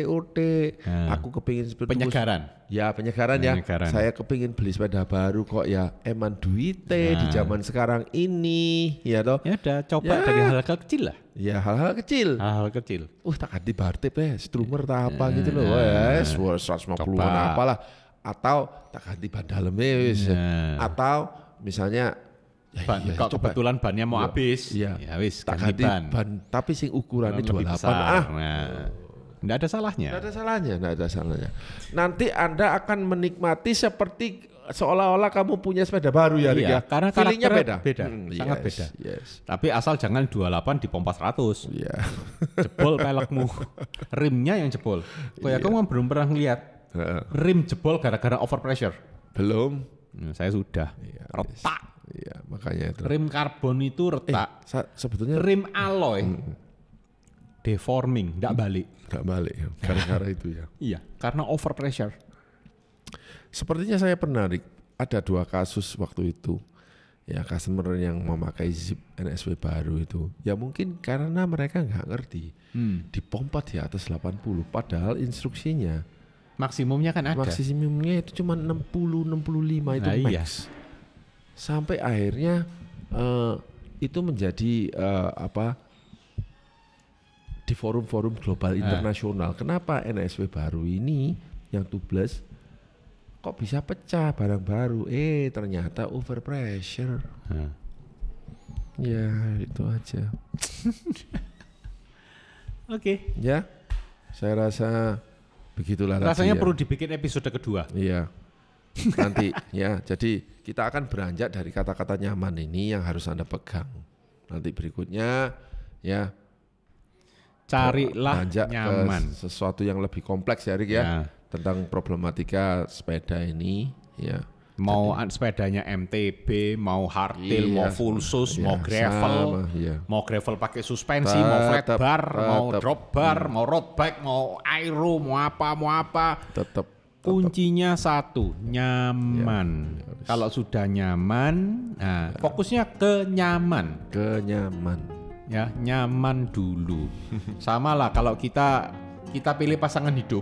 [SPEAKER 1] Aku kepingin
[SPEAKER 2] penyegaran.
[SPEAKER 1] Penyegaran ya. Saya kepingin beli sepeda baru kok ya eman duite di zaman sekarang ini ya toh.
[SPEAKER 2] Ya udah coba dari hal-hal kecil lah.
[SPEAKER 1] Ya hal-hal kecil. Tak ganti bartip strummer tak apa gitu loh. Wes 150-an apalah. Atau tak ganti ban dalamnya wis. Atau misalnya
[SPEAKER 2] kalau kebetulan bannya mau habis, ya wis
[SPEAKER 1] tak ganti ban tapi sing ukurannya 28
[SPEAKER 2] Nggak ada salahnya.
[SPEAKER 1] Nanti Anda akan menikmati seperti seolah-olah kamu punya sepeda baru ya, Rik ya.
[SPEAKER 2] Karena
[SPEAKER 1] feelingnya beda.
[SPEAKER 2] Sangat beda. Tapi asal jangan 28 dipompa 100. Jebol pelekmu. Rimnya yang jebol. Kayak kamu belum pernah ngeliat rim jebol gara-gara overpressure.
[SPEAKER 1] Belum.
[SPEAKER 2] Saya sudah. Retak.
[SPEAKER 1] Iya, makanya itu.
[SPEAKER 2] Rim karbon itu retak.
[SPEAKER 1] Sebetulnya
[SPEAKER 2] rim alloy deforming, enggak balik
[SPEAKER 1] ya, gara-gara itu ya.
[SPEAKER 2] Iya, karena overpressure.
[SPEAKER 1] Sepertinya saya pernah ada 2 kasus waktu itu. Ya, customer yang memakai Zip NSW baru itu. Ya mungkin karena mereka nggak ngerti. Dipompa di atas 80 padahal instruksinya
[SPEAKER 2] maksimumnya kan ada.
[SPEAKER 1] Maksimumnya itu cuma 60 65 itu max. Iya. Sampai akhirnya itu menjadi di forum-forum global internasional. Kenapa NSW baru ini yang tubeless kok bisa pecah barang baru? Ternyata overpressure. Ya itu aja.
[SPEAKER 2] Oke.
[SPEAKER 1] Ya, saya rasa begitulah.
[SPEAKER 2] Rasanya perlu dibikin episode kedua.
[SPEAKER 1] Iya. Nanti ya, jadi kita akan beranjak dari kata-kata nyaman ini yang harus Anda pegang. Nanti berikutnya ya
[SPEAKER 2] carilah nyaman
[SPEAKER 1] ke sesuatu yang lebih kompleks ya Rik ya, tentang problematika sepeda ini ya.
[SPEAKER 2] Mau sepedanya MTB, mau hardtail, mau full sus, mau gravel, mau gravel pakai suspensi, mau flat bar, mau drop bar, mau road bike, mau aero, mau apa. Tetap kuncinya satu, nyaman. Kalau sudah nyaman, fokusnya ke nyaman. Ya, nyaman dulu. Sama lah kalau kita pilih pasangan hidup.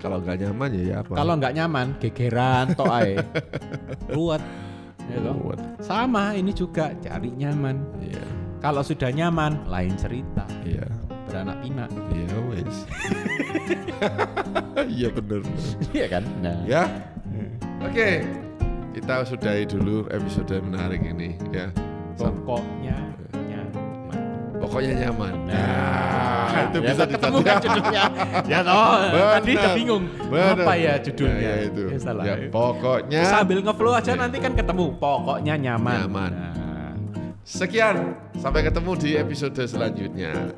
[SPEAKER 1] Kalau nggak nyaman ya apa?
[SPEAKER 2] Kalau nggak nyaman, gegeran tok ae. Ruwet. Sama ini juga cari nyaman. Kalau sudah nyaman, lain cerita. Beranak pinak.
[SPEAKER 1] Iya wes. Iya benar.
[SPEAKER 2] Iya kan? Nah.
[SPEAKER 1] Ya. Oke. Kita sudahi dulu episode menarik ini ya. Pokoknya nyaman.
[SPEAKER 2] Nah, itu bisa ketemu kan judulnya. Ya toh, tadi udah bingung. Apa ya judulnya?
[SPEAKER 1] Ya, itu. Ya, pokoknya
[SPEAKER 2] sambil ngeflow aja nanti kan ketemu. Pokoknya nyaman.
[SPEAKER 1] Sekian, sampai ketemu di episode selanjutnya.